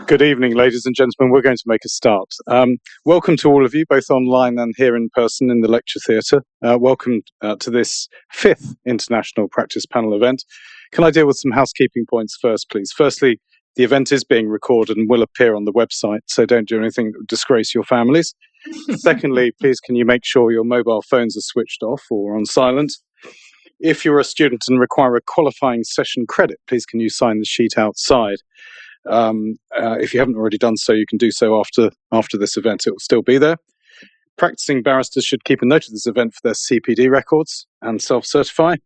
Good evening, ladies and gentlemen. We're going to make a start. Welcome to all of you, both online and here in person in the lecture theatre. Welcome to this 5th International Practice Panel event. Can I deal with some housekeeping points first, please? Firstly, the event is being recorded and will appear on the website, so don't do anything that would disgrace your families. Secondly, please can you make sure your mobile phones are switched off or on silent? If you're a student and require a qualifying session credit, please can you sign the sheet outside? If you haven't already done so, you can do so after this event. It will still be there. Practising barristers should keep a note of this event for their CPD records and self-certify.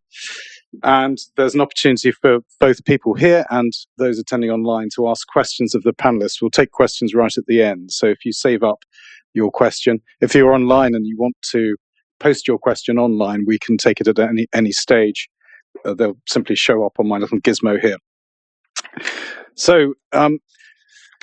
And there's an opportunity for both people here and those attending online to ask questions of the panelists. We'll take questions right at the end. So if you save up your question, if you're online and you want to post your question online, we can take it at any stage. They'll simply show up on my little gizmo here. So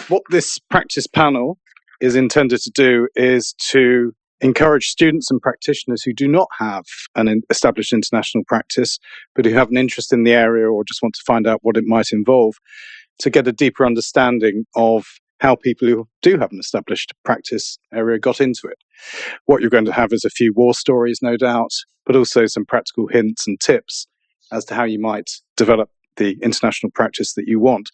what this practice panel is intended to do is to encourage students and practitioners who do not have an established international practice, but who have an interest in the area or just want to find out what it might involve, to get a deeper understanding of how people who do have an established practice area got into it. What you're going to have is a few war stories, no doubt, but also some practical hints and tips as to how you might develop the international practice that you want.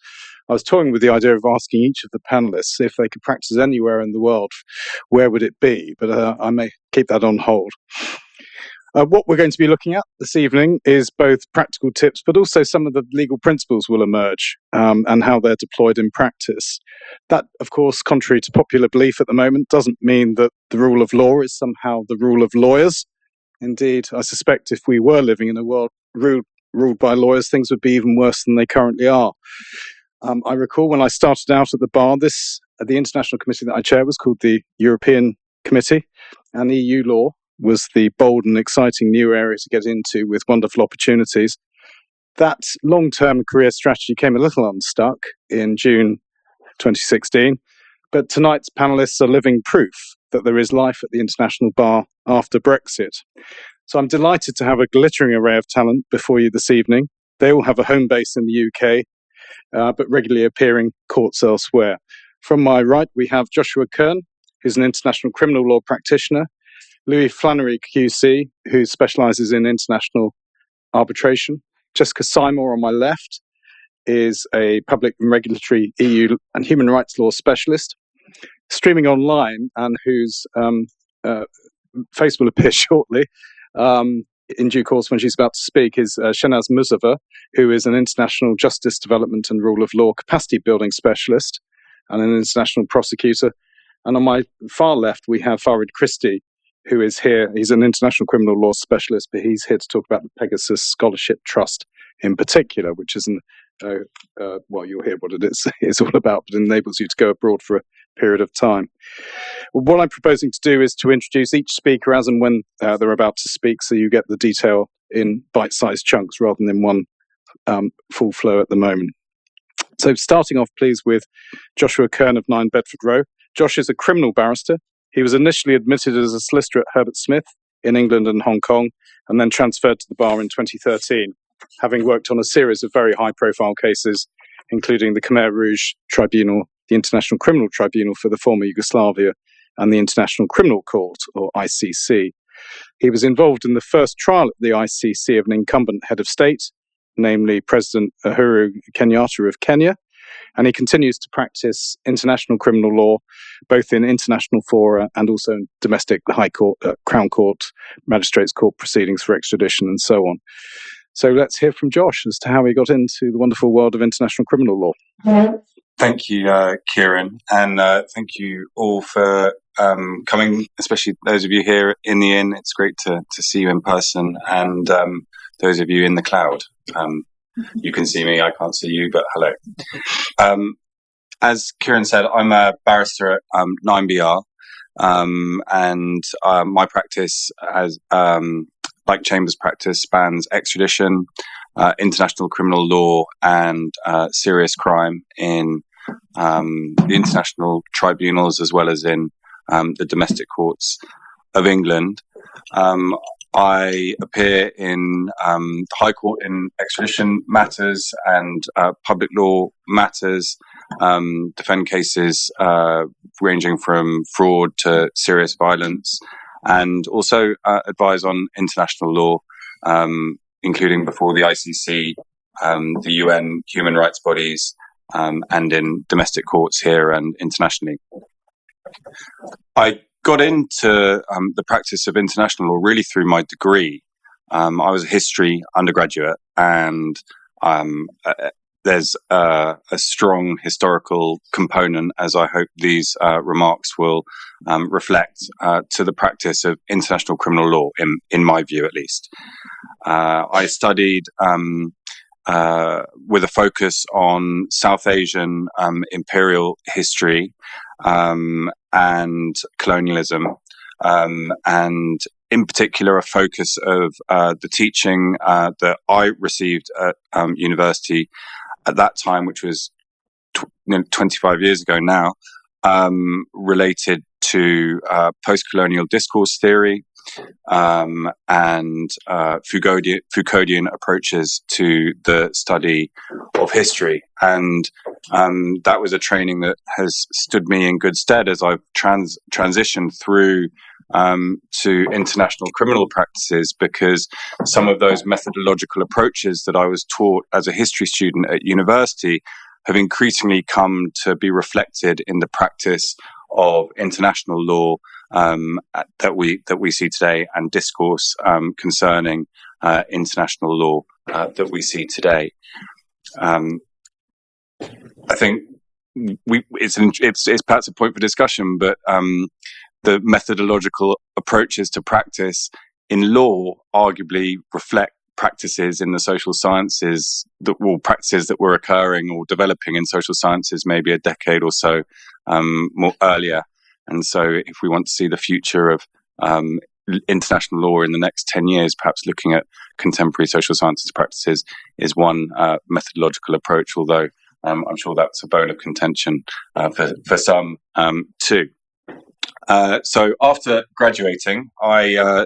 I was toying with the idea of asking each of the panelists if they could practice anywhere in the world, where would it be? But I may keep that on hold. What we're going to be looking at this evening is both practical tips, but also some of the legal principles will emerge and how they're deployed in practice. That, of course, contrary to popular belief at the moment, doesn't mean that the rule of law is somehow the rule of lawyers. Indeed, I suspect if we were living in a world ruled by lawyers, things would be even worse than they currently are. I recall when I started out at the bar, the international committee that I chaired was called the European Committee, and EU law was the bold and exciting new area to get into with wonderful opportunities. That long-term career strategy came a little unstuck in June 2016, but tonight's panelists are living proof that there is life at the international bar after Brexit. So I'm delighted to have a glittering array of talent before you this evening. They all have a home base in the UK, but regularly appearing courts elsewhere. From my right, we have Joshua Kern, who's an international criminal law practitioner, Flannery KC, who specialises in international arbitration. Jessica Simor on my left is a public and regulatory EU and human rights law specialist. Streaming online, and whose face will appear shortly, in due course when she's about to speak, is Shenaz Muzaffer, who is an international justice development and rule of law capacity building specialist and an international prosecutor. And on my far left, we have Fahrid Chishty, who is here. He's an international criminal law specialist, but he's here to talk about the Pegasus Scholarship Trust in particular, which is well, you'll hear what it is all about, but it enables you to go abroad for a period of time. What I'm proposing to do is to introduce each speaker as and when they're about to speak, so you get the detail in bite-sized chunks rather than in one full flow at the moment. So starting off, please, with Joshua Kern of 9 Bedford Row. Josh is a criminal barrister. He was initially admitted as a solicitor at Herbert Smith in England and Hong Kong, and then transferred to the bar in 2013, having worked on a series of very high-profile cases, including the Khmer Rouge Tribunal, the International Criminal Tribunal for the former Yugoslavia, and the International Criminal Court, or ICC. He was involved in the first trial at the ICC of an incumbent head of state, namely President Uhuru Kenyatta of Kenya, and he continues to practice international criminal law, both in international fora and also in domestic High Court, Crown Court, Magistrates Court proceedings for extradition and so on. So let's hear from Josh as to how he got into the wonderful world of international criminal law. Thank you, Kieron, and thank you all for coming, especially those of you here in the inn. It's great to see you in person, and those of you in the cloud. You can see me, I can't see you, but hello. As Kieron said, I'm a barrister at 9BR, and my practice, as like Chambers' practice, spans extradition, international criminal law, and serious crime in the international tribunals as well as in the domestic courts of England. I appear in the High Court in extradition matters and public law matters, defend cases ranging from fraud to serious violence, and also advise on international law, including before the ICC, the UN human rights bodies, and in domestic courts here and internationally. I got into the practice of international law really through my degree. I was a history undergraduate, and there's a strong historical component, as I hope these remarks will reflect, to the practice of international criminal law, in my view at least. I studied with a focus on South Asian imperial history and colonialism, and in particular a focus of the teaching that I received at university at that time, which was 25 years ago now, related to post-colonial discourse theory and Foucauldian approaches to the study of history. And that was a training that has stood me in good stead as I've transitioned through to international criminal practices, because some of those methodological approaches that I was taught as a history student at university have increasingly come to be reflected in the practice of international law that we see today, and discourse concerning international law that we see today. I think it's perhaps a point for discussion, but the methodological approaches to practice in law arguably reflect practices in the social sciences practices that were occurring or developing in social sciences maybe a decade or so more earlier. And so if we want to see the future of international law in the next 10 years, perhaps looking at contemporary social sciences practices is one methodological approach, although I'm sure that's a bone of contention for some too. So after graduating, I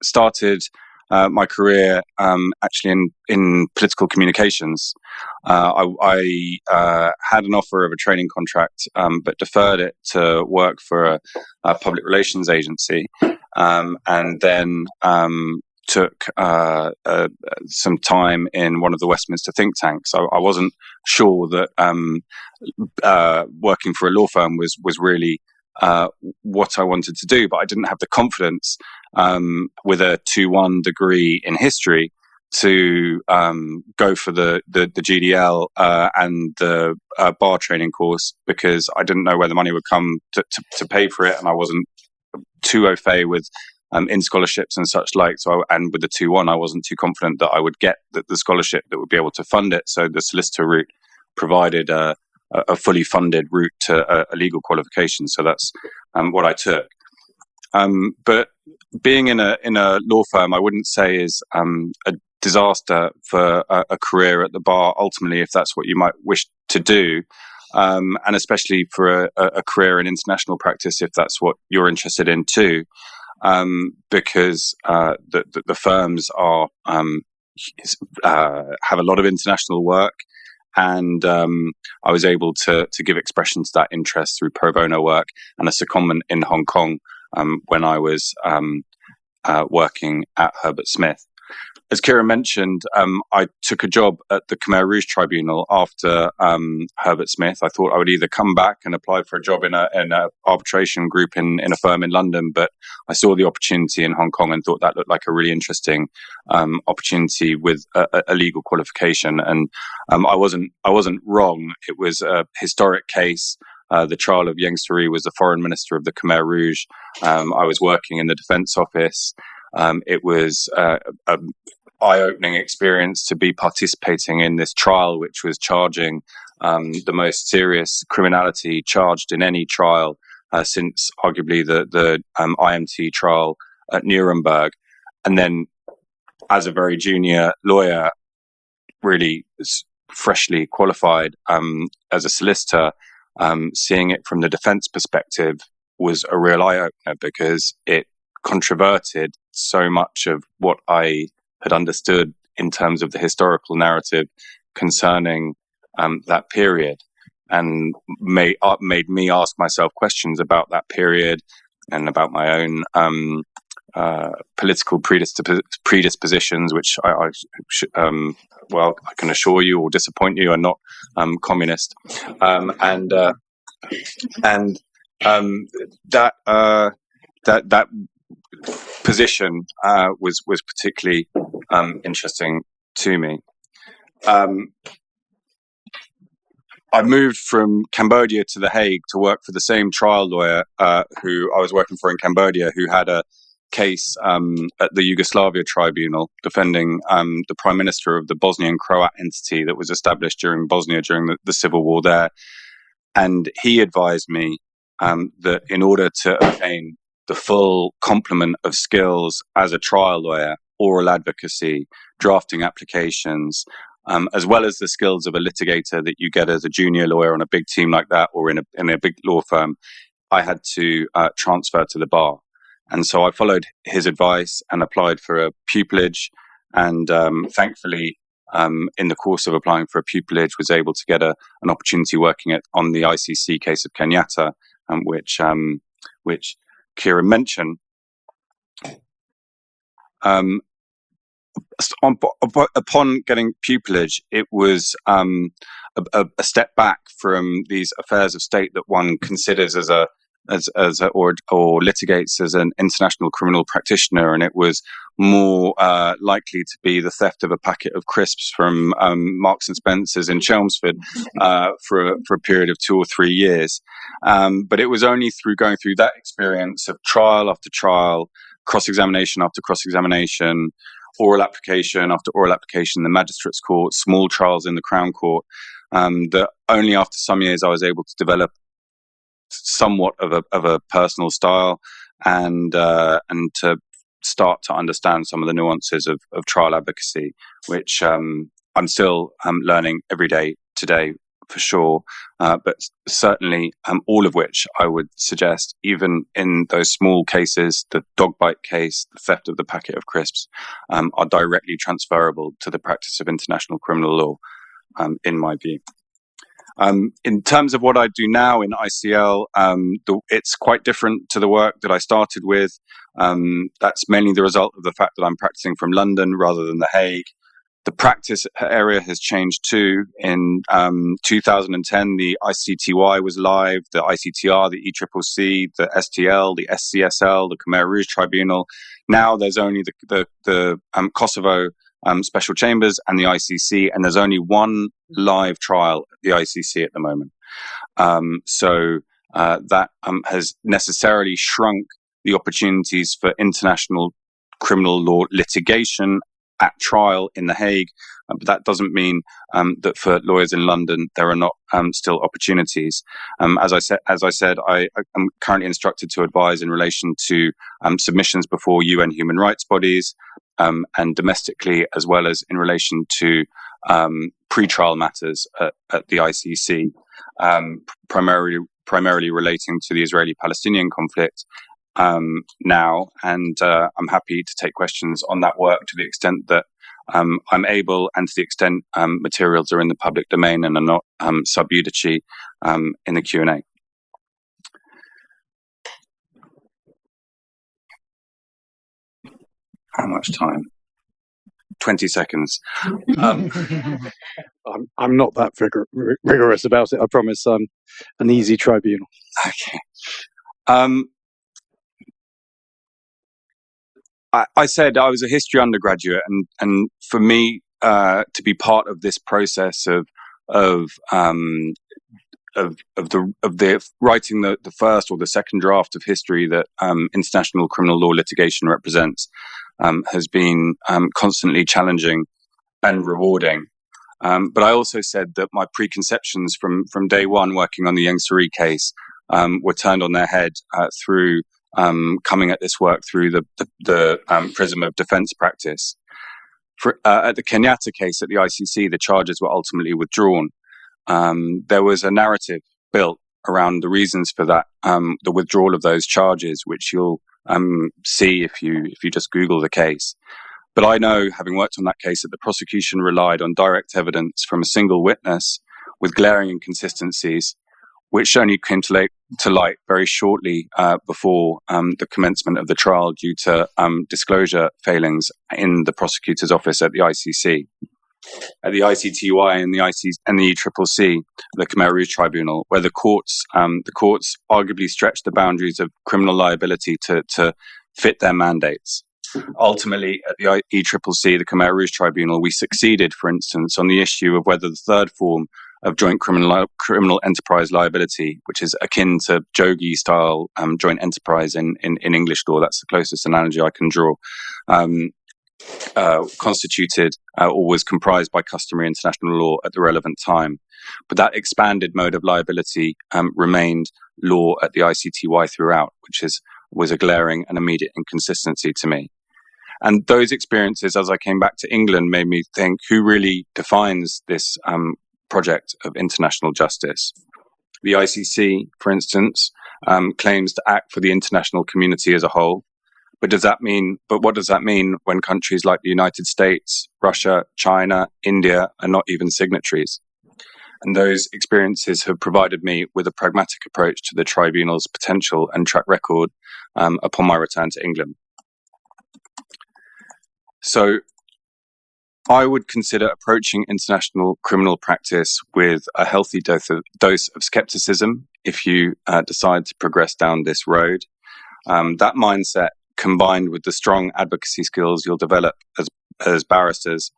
started my career actually in political communications. I had an offer of a training contract, but deferred it to work for a public relations agency, and then took some time in one of the Westminster think tanks. I wasn't sure that working for a law firm was really what I wanted to do, but I didn't have the confidence with a 2-1 degree in history to go for the GDL and the bar training course, because I didn't know where the money would come to pay for it, and I wasn't too au fait with in scholarships and such like. So, and with the 2-1, I wasn't too confident that I would get the scholarship that would be able to fund it. So the solicitor route provided a fully funded route to a legal qualification. So that's what I took. But being in a law firm, I wouldn't say is a disaster for a career at the bar, ultimately, if that's what you might wish to do. And especially for a career in international practice, if that's what you're interested in too, because the firms are have a lot of international work. And I was able to give expression to that interest through pro bono work and a secondment in Hong Kong when I was working at Herbert Smith. As Kieron mentioned, I took a job at the Khmer Rouge Tribunal after Herbert Smith. I thought I would either come back and apply for a job in a arbitration group in a firm in London, but I saw the opportunity in Hong Kong and thought that looked like a really interesting opportunity with a legal qualification. And I wasn't wrong. It was a historic case. The trial of Ieng Sary was the foreign minister of the Khmer Rouge. I was working in the defence office. It was an eye-opening experience to be participating in this trial, which was charging the most serious criminality charged in any trial since arguably the IMT trial at Nuremberg. And then as a very junior lawyer, really freshly qualified as a solicitor, seeing it from the defence perspective was a real eye-opener, because it controverted so much of what I had understood in terms of the historical narrative concerning that period. made me ask myself questions about that period and about my own political predispositions, which I can assure you or disappoint you are not communist, and that position was particularly interesting to me. I moved from Cambodia to The Hague to work for the same trial lawyer who I was working for in Cambodia, who had a case at the Yugoslavia Tribunal defending the Prime Minister of the Bosnian Croat entity that was established during Bosnia during the civil war there. And he advised me that in order to obtain the full complement of skills as a trial lawyer, oral advocacy, drafting applications, as well as the skills of a litigator that you get as a junior lawyer on a big team like that or in a big law firm, I had to transfer to the bar. And so I followed his advice and applied for a pupillage, and thankfully, in the course of applying for a pupillage, was able to get an opportunity working on the ICC case of Kenyatta, which Kieron mentioned. Upon getting pupillage, it was a step back from these affairs of state that one considers or litigates as an international criminal practitioner, and it was more likely to be the theft of a packet of crisps from Marks and Spencer's in Chelmsford for a period of 2 or 3 years. But it was only through going through that experience of trial after trial, cross-examination after cross-examination, oral application after oral application in the magistrate's court, small trials in the Crown Court, that only after some years I was able to develop somewhat of a personal style and to start to understand some of the nuances of trial advocacy, which I'm still learning every day today, for sure, but certainly all of which I would suggest, even in those small cases, the dog bite case, the theft of the packet of crisps, are directly transferable to the practice of international criminal law, in my view. In terms of what I do now in ICL, it's quite different to the work that I started with. That's mainly the result of the fact that I'm practicing from London rather than The Hague. The practice area has changed too. In 2010, the ICTY was live, the ICTR, the ECCC, the STL, the SCSL, the Khmer Rouge Tribunal. Now there's only the Kosovo Special Chambers and the ICC, and there's only one live trial at the ICC at the moment. So that has necessarily shrunk the opportunities for international criminal law litigation at trial in The Hague, but that doesn't mean that for lawyers in London there are not still opportunities. As I said, I am currently instructed to advise in relation to submissions before UN human rights bodies, and domestically, as well as in relation to pre-trial matters at the ICC, primarily relating to the Israeli-Palestinian conflict. Now, and I'm happy to take questions on that work to the extent that I'm able, and to the extent materials are in the public domain and are not sub judice in the Q&A. How much time? 20 seconds. I'm not that rigorous about it, I promise. I'm an easy tribunal. Okay. I said I was a history undergraduate, and for me to be part of this process of the writing the first or the second draft of history that international criminal law litigation represents has been constantly challenging and rewarding. But I also said that my preconceptions from day one working on the Yang Suri case were turned on their head through coming at this work through the prism of defense practice. At the Kenyatta case at the ICC, the charges were ultimately withdrawn. There was a narrative built around the reasons for that, the withdrawal of those charges, which you'll see if you just Google the case. But I know, having worked on that case, that the prosecution relied on direct evidence from a single witness, with glaring inconsistencies, which only came to light very shortly before the commencement of the trial due to disclosure failings in the prosecutor's office at the ICC. At the ICTY and the ECCC, the Khmer Rouge Tribunal, where the courts arguably stretched the boundaries of criminal liability to fit their mandates. Ultimately, at the ECCC, the Khmer Rouge Tribunal, we succeeded, for instance, on the issue of whether the third form of joint criminal enterprise liability, which is akin to Jogi-style joint enterprise in English law, that's the closest analogy I can draw, constituted or was comprised by customary international law at the relevant time. But that expanded mode of liability remained law at the ICTY throughout, which was a glaring and immediate inconsistency to me. And those experiences, as I came back to England, made me think, who really defines this project of international justice? The ICC, for instance, claims to act for the international community as a whole. But what does that mean when countries like the United States, Russia, China, India are not even signatories? And those experiences have provided me with a pragmatic approach to the tribunal's potential and track record upon my return to England. So I would consider approaching international criminal practice with a healthy dose of skepticism if you decide to progress down this road. That mindset, combined with the strong advocacy skills you'll develop as barristers,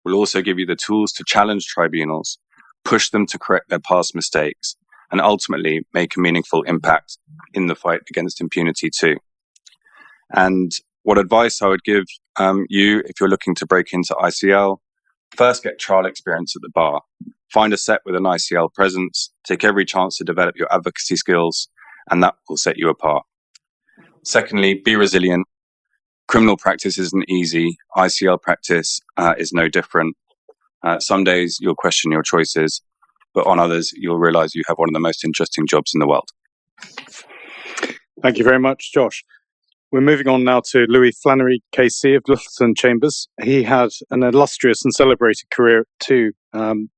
will also give you the tools to challenge tribunals, push them to correct their past mistakes, and ultimately make a meaningful impact in the fight against impunity too. And what advice I would give you if you're looking to break into ICL: first, get trial experience at the bar. Find a set with an ICL presence, take every chance to develop your advocacy skills, and that will set you apart. Secondly, be resilient. Criminal practice isn't easy. ICL practice is no different. Some days you'll question your choices, but on others you'll realize you have one of the most interesting jobs in the world. Thank you very much, Josh. We're moving on now to Louis Flannery KC of Littleton Chambers. He had an illustrious and celebrated career at two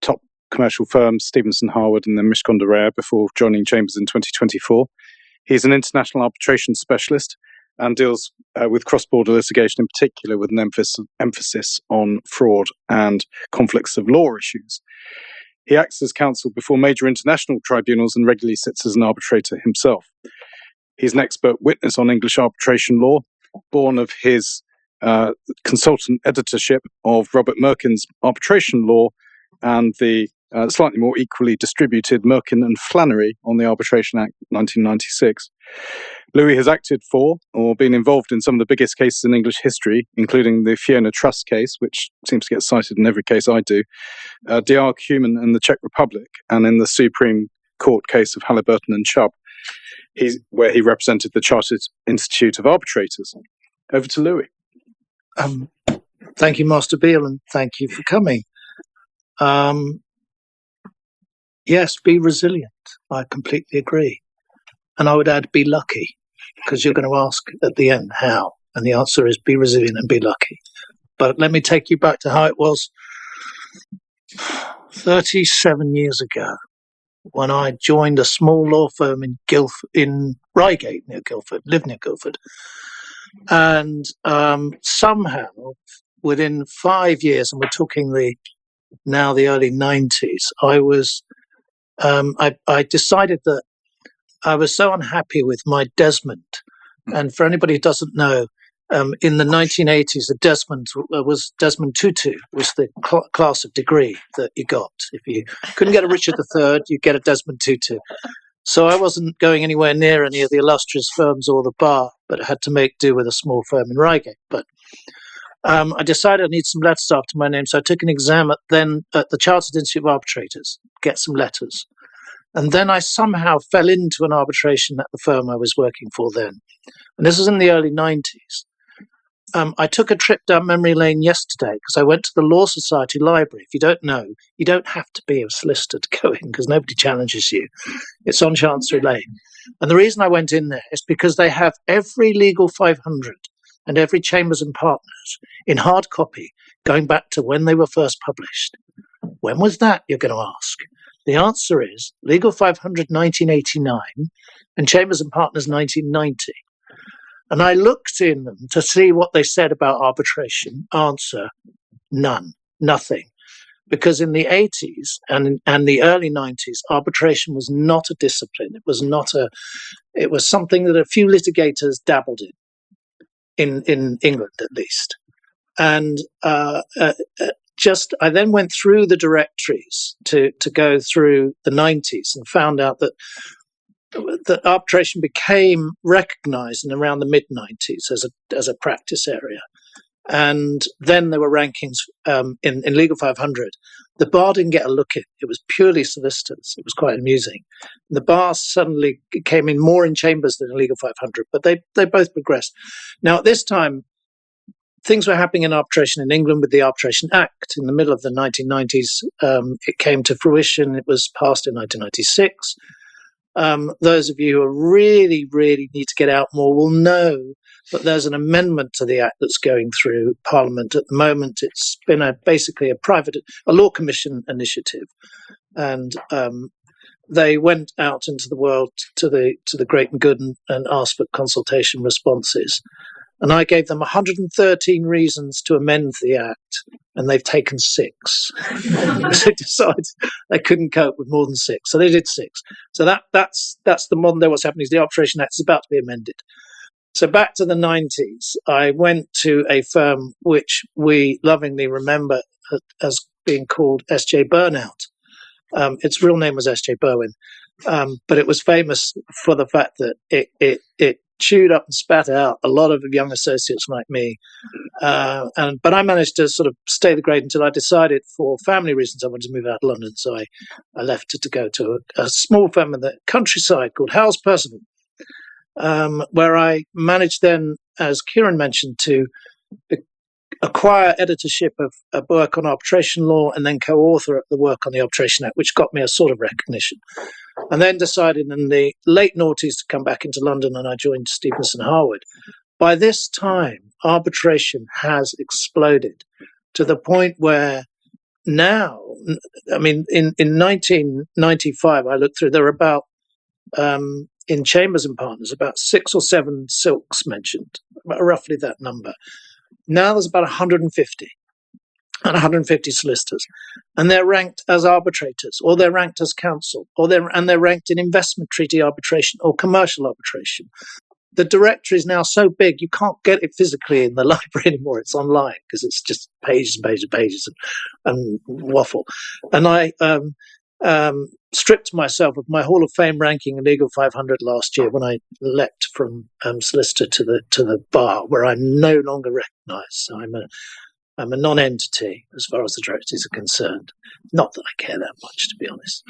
top commercial firms, Stevenson Harwood and then Mishcon de Reya, before joining Chambers in 2024. He's an international arbitration specialist and deals with cross-border litigation in particular, with an emphasis on fraud and conflicts of law issues. He acts as counsel before major international tribunals and regularly sits as an arbitrator himself. He's an expert witness on English arbitration law, born of his consultant editorship of Robert Merkin's Arbitration Law and the slightly more equally distributed Merkin and Flannery on the Arbitration Act 1996. Louis has acted for or been involved in some of the biggest cases in English history, including the Fiona Trust case, which seems to get cited in every case I do, DR Cuman and the Czech Republic, and in the Supreme Court case of Halliburton and Chubb, where he represented the Chartered Institute of Arbitrators. Over to Louis. Thank you, Master Beal, and thank you for coming. Yes, be resilient. I completely agree. And I would add, be lucky, because you're going to ask at the end how. And the answer is be resilient and be lucky. But let me take you back to how it was 37 years ago, when I joined a small law firm in Reigate near Guildford, lived near Guildford. And somehow, within 5 years, and we're talking the early 90s, I decided that I was so unhappy with my Desmond. And for anybody who doesn't know, in the 1980s, the Desmond Tutu was the class of degree that you got. If you couldn't get a Richard III, you get a Desmond Tutu. So I wasn't going anywhere near any of the illustrious firms or the bar, but I had to make do with a small firm in Reigate. But I decided I need some letters after my name, so I took an exam at the Chartered Institute of Arbitrators, get some letters. And then I somehow fell into an arbitration at the firm I was working for then. And this was in the early 90s. I took a trip down memory lane yesterday because I went to the Law Society Library. If you don't know, you don't have to be a solicitor to go in because nobody challenges you. It's on Chancery Lane. And the reason I went in there is because they have every Legal 500 and every Chambers and Partners in hard copy going back to when they were first published. When was that, you're going to ask? The answer is Legal 500 1989 and Chambers and Partners 1990. And I looked in them to see what they said about arbitration. Answer, none, nothing. Because in the 80s and the early 90s, arbitration was not a discipline. It was something that a few litigators dabbled in England at least. And I then went through the directories to go through the 90s and found out that arbitration became recognized in around the mid-90s as a practice area. And then there were rankings in Legal 500. The bar didn't get a look in. It was purely solicitors. It was quite amusing. The bar suddenly came in more in Chambers than in Legal 500, but they both progressed. Now, at this time, things were happening in arbitration in England with the Arbitration Act in the middle of the 1990s. It came to fruition. It was passed in 1996. Those of you who really, really need to get out more will know that there's an amendment to the Act that's going through Parliament at the moment. It's been basically a law commission initiative, and they went out into the world to the great and good and asked for consultation responses. And I gave them 113 reasons to amend the Act, and they've taken 6. They decided they couldn't cope with more than 6, so they did 6. So that's the modern day. What's happening is the Arbitration Act is about to be amended. So back to the 90s, I went to a firm which we lovingly remember as being called S.J. Burnout. Its real name was S.J. Berwin, but it was famous for the fact that it chewed up and spat out a lot of young associates like me. But I managed to sort of stay the grade until I decided, for family reasons, I wanted to move out of London. So I left to go to a small firm in the countryside called Howes Percival, where I managed then, as Kieron mentioned, to acquire editorship of a work on arbitration law and then co-author the work on the Arbitration Act, which got me a sort of recognition. And then decided in the late noughties to come back into London, and I joined Stevenson Harwood. By this time, arbitration has exploded to the point where now, I mean, in 1995, I looked through, there were about, in Chambers and Partners, about 6 or 7 silks mentioned, roughly that number. Now there's about 150. And 150 solicitors, and they're ranked as arbitrators, or they're ranked as counsel, they're ranked in investment treaty arbitration or commercial arbitration. The directory is now so big you can't get it physically in the library anymore. It's online because it's just pages and pages and pages and waffle. And I stripped myself of my Hall of Fame ranking in Legal 500 last year when I leapt from solicitor to the bar, where I'm no longer recognised. So I'm a non-entity as far as the directories are concerned. Not that I care that much, to be honest.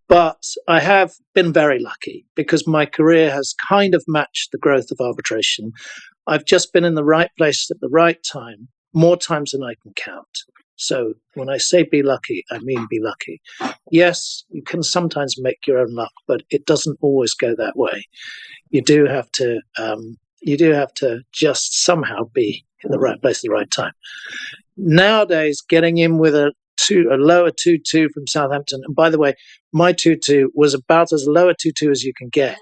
But I have been very lucky because my career has kind of matched the growth of arbitration. I've just been in the right place at the right time, more times than I can count. So when I say be lucky, I mean be lucky. Yes, you can sometimes make your own luck, but it doesn't always go that way. You do have to just somehow be in the right place at the right time. Nowadays, getting in with a lower 2-2 from Southampton, and by the way, my 2-2 was about as low a 2-2 as you can get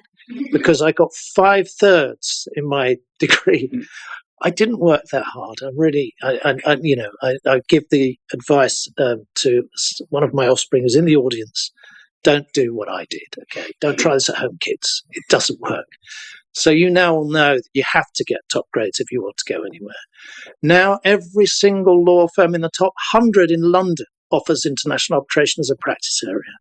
because I got 5/3 in my degree. I didn't work that hard. I give the advice to one of my offspring who's in the audience: don't do what I did. Okay, don't try this at home, kids. It doesn't work. So you now will know that you have to get top grades if you want to go anywhere. Now, every single law firm in the top 100 in London offers international arbitration as a practice area.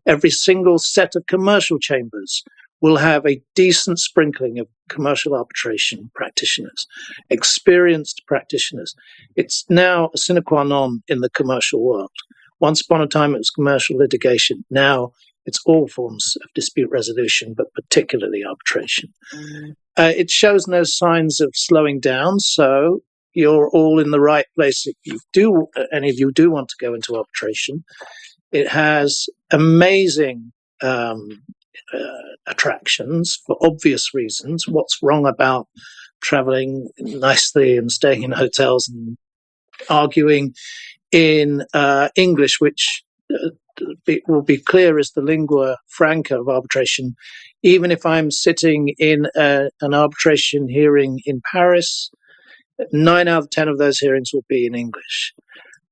Every single set of commercial chambers will have a decent sprinkling of commercial arbitration practitioners, experienced practitioners. It's now a sine qua non in the commercial world. Once upon a time, it was commercial litigation. Now, it's all forms of dispute resolution, but particularly arbitration. It shows no signs of slowing down, so you're all in the right place if any of you do want to go into arbitration. It has amazing attractions for obvious reasons. What's wrong about traveling nicely and staying in hotels and arguing in English, which will be clear is the lingua franca of arbitration. Even if I'm sitting in an arbitration hearing in Paris, 9 out of 10 of those hearings will be in English.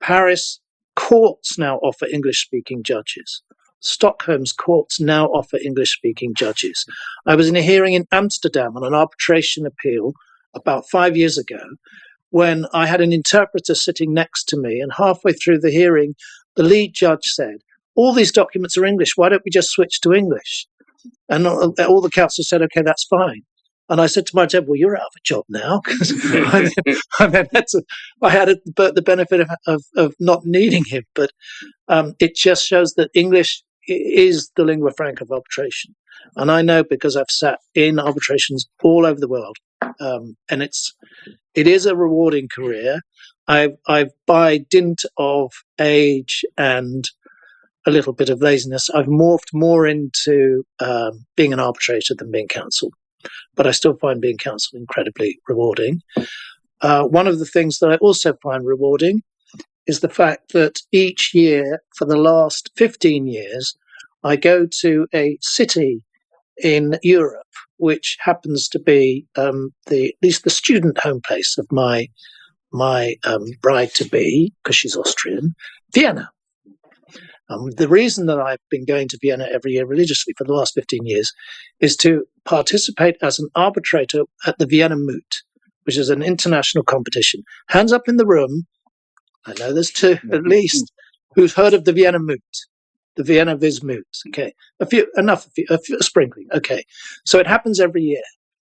Paris courts now offer English-speaking judges. Stockholm's courts now offer English-speaking judges. I was in a hearing in Amsterdam on an arbitration appeal about 5 years ago when I had an interpreter sitting next to me, and halfway through the hearing, the lead judge said, "All these documents are English, why don't we just switch to English?" And all the counsel said, "Okay, that's fine." And I said to my dad, "Well, you're out of a job now," because I had the benefit of not needing him. But it just shows that English is the lingua franca of arbitration. And I know because I've sat in arbitrations all over the world. And it is a rewarding career. I've by dint of age and a little bit of laziness, I've morphed more into being an arbitrator than being counsel. But I still find being counsel incredibly rewarding. One of the things that I also find rewarding is the fact that each year for the last 15 years, I go to a city in Europe, which happens to be at least the student home place of my bride-to-be, because she's Austrian, Vienna. The reason that I've been going to Vienna every year religiously for the last 15 years is to participate as an arbitrator at the Vienna Moot, which is an international competition. Hands up in the room. I know there's two at least who's heard of the Vienna Moot, the Vienna Viz Moot. Okay, a sprinkling. Okay, so it happens every year.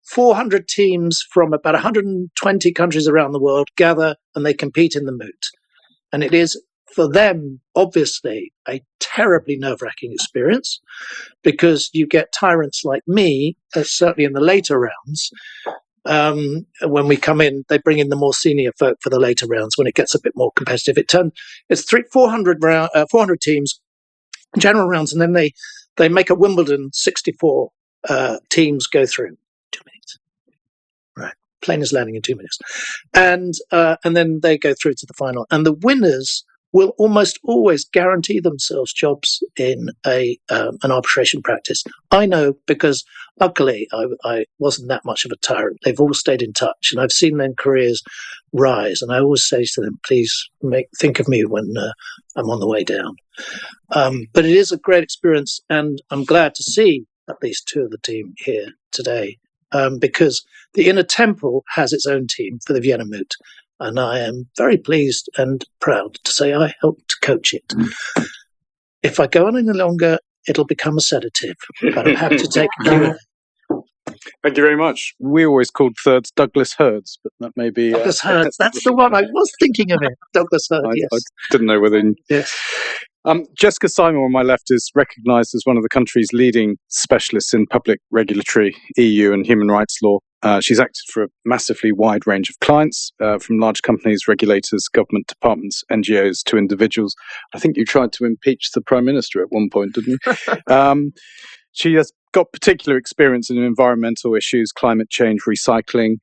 400 teams from about 120 countries around the world gather and they compete in the Moot, and it is for them, obviously, a terribly nerve-wracking experience because you get tyrants like me, certainly in the later rounds. When we come in, they bring in the more senior folk for the later rounds when it gets a bit more competitive. It's 400 teams, general rounds, and then they make a Wimbledon 64 teams go through. 2 minutes. Right. Plane is landing in 2 minutes. And then they go through to the final. And the winners will almost always guarantee themselves jobs in an arbitration practice. I know because luckily I wasn't that much of a tyrant. They've all stayed in touch and I've seen their careers rise. And I always say to them, please think of me when I'm on the way down. But it is a great experience and I'm glad to see at least two of the team here today because the Inner Temple has its own team for the Vienna Moot. And I am very pleased and proud to say I helped coach it. If I go on any longer, it'll become a sedative. But I'm happy to take a Q&A. Thank you very much. We always called thirds Douglas Herds, but that may be... Douglas Herds, that's the one. I was thinking of it. Douglas Herds, yes. I didn't know whether... Yes. Jessica Simor on my left is recognised as one of the country's leading specialists in public regulatory, EU and human rights law. She's acted for a massively wide range of clients, from large companies, regulators, government departments, NGOs to individuals. I think you tried to impeach the Prime Minister at one point, didn't you? She has got particular experience in environmental issues, climate change, recycling.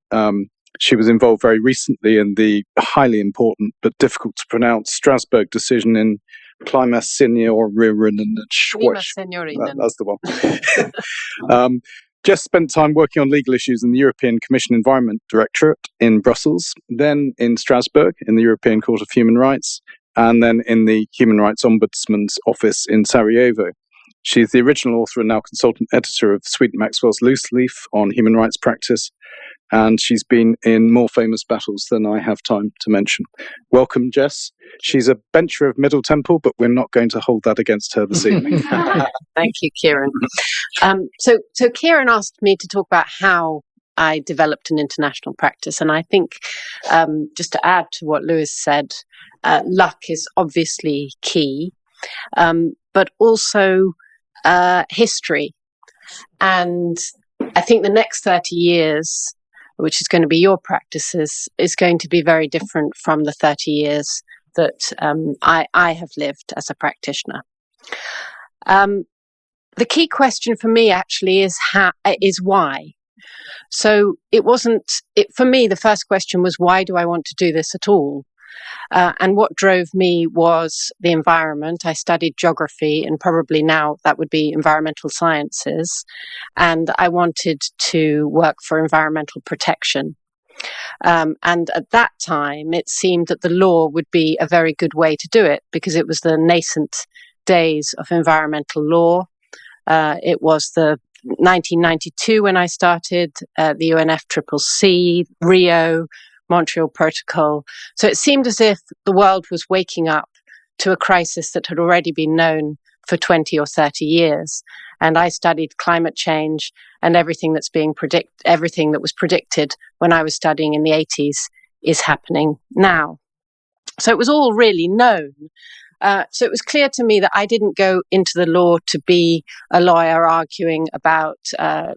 She was involved very recently in the highly important but difficult to pronounce Strasbourg decision in Klima Seniorinen. That's the one. Jess spent time working on legal issues in the European Commission Environment Directorate in Brussels, then in Strasbourg in the European Court of Human Rights, and then in the Human Rights Ombudsman's office in Sarajevo. She's the original author and now consultant editor of Sweet Maxwell's Loose Leaf on human rights practice, and she's been in more famous battles than I have time to mention. Welcome, Jess. She's a bencher of Middle Temple, but we're not going to hold that against her this evening. Thank you, Kieron. So Kieron asked me to talk about how I developed an international practice, and I think just to add to what Lewis said, luck is obviously key, but also history. And I think the next 30 years, which is going to be your practices, is going to be very different from the 30 years that I have lived as a practitioner. The key question for me actually is why. So for me, the first question was, why do I want to do this at all? And what drove me was the environment. I studied geography, and probably now that would be environmental sciences. And I wanted to work for environmental protection. And at that time, it seemed that the law would be a very good way to do it, because it was the nascent days of environmental law. It was the 1992 when I started, the UNFCCC, Rio, Montreal Protocol. So it seemed as if the world was waking up to a crisis that had already been known for 20 or 30 years. And I studied climate change, and everything that was predicted when I was studying in the 80s is happening now. So it was all really known. So it was clear to me that I didn't go into the law to be a lawyer arguing about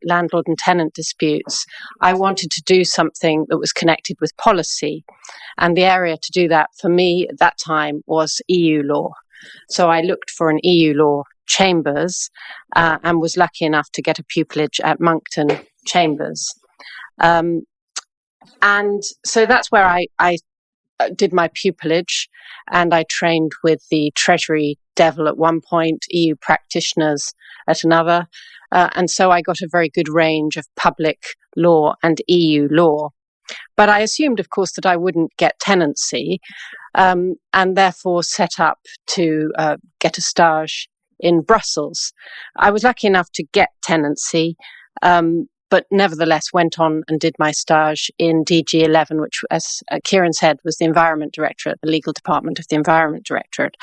landlord and tenant disputes. I wanted to do something that was connected with policy. And the area to do that for me at that time was EU law. So I looked for an EU law chambers and was lucky enough to get a pupillage at Moncton Chambers. And so that's where I did my pupillage, and I trained with the Treasury Devil at one point, EU practitioners at another. And so I got a very good range of public law and EU law. But I assumed, of course, that I wouldn't get tenancy, and therefore set up to get a stage in Brussels. I was lucky enough to get tenancy, but nevertheless went on and did my stage in DG11, which, as Kieron said, was the Environment Directorate, the legal department of the Environment Directorate.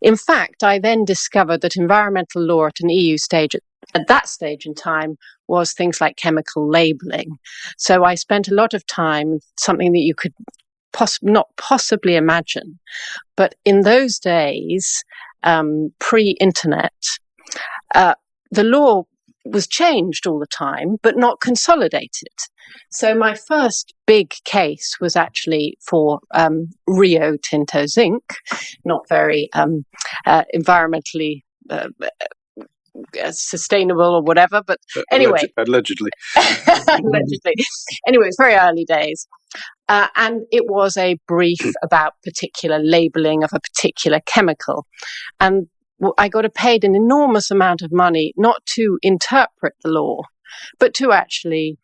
In fact, I then discovered that environmental law at an EU stage, at that stage in time, was things like chemical labelling. So I spent a lot of time, something that you could not possibly imagine. But in those days, pre-internet, the law was changed all the time, but not consolidated. So my first big case was actually for Rio Tinto Zinc, not very environmentally sustainable or whatever, but anyway. Allegedly. Allegedly. Anyway, it's very early days. And it was a brief about particular labelling of a particular chemical. And I got paid an enormous amount of money, not to interpret the law, but to actually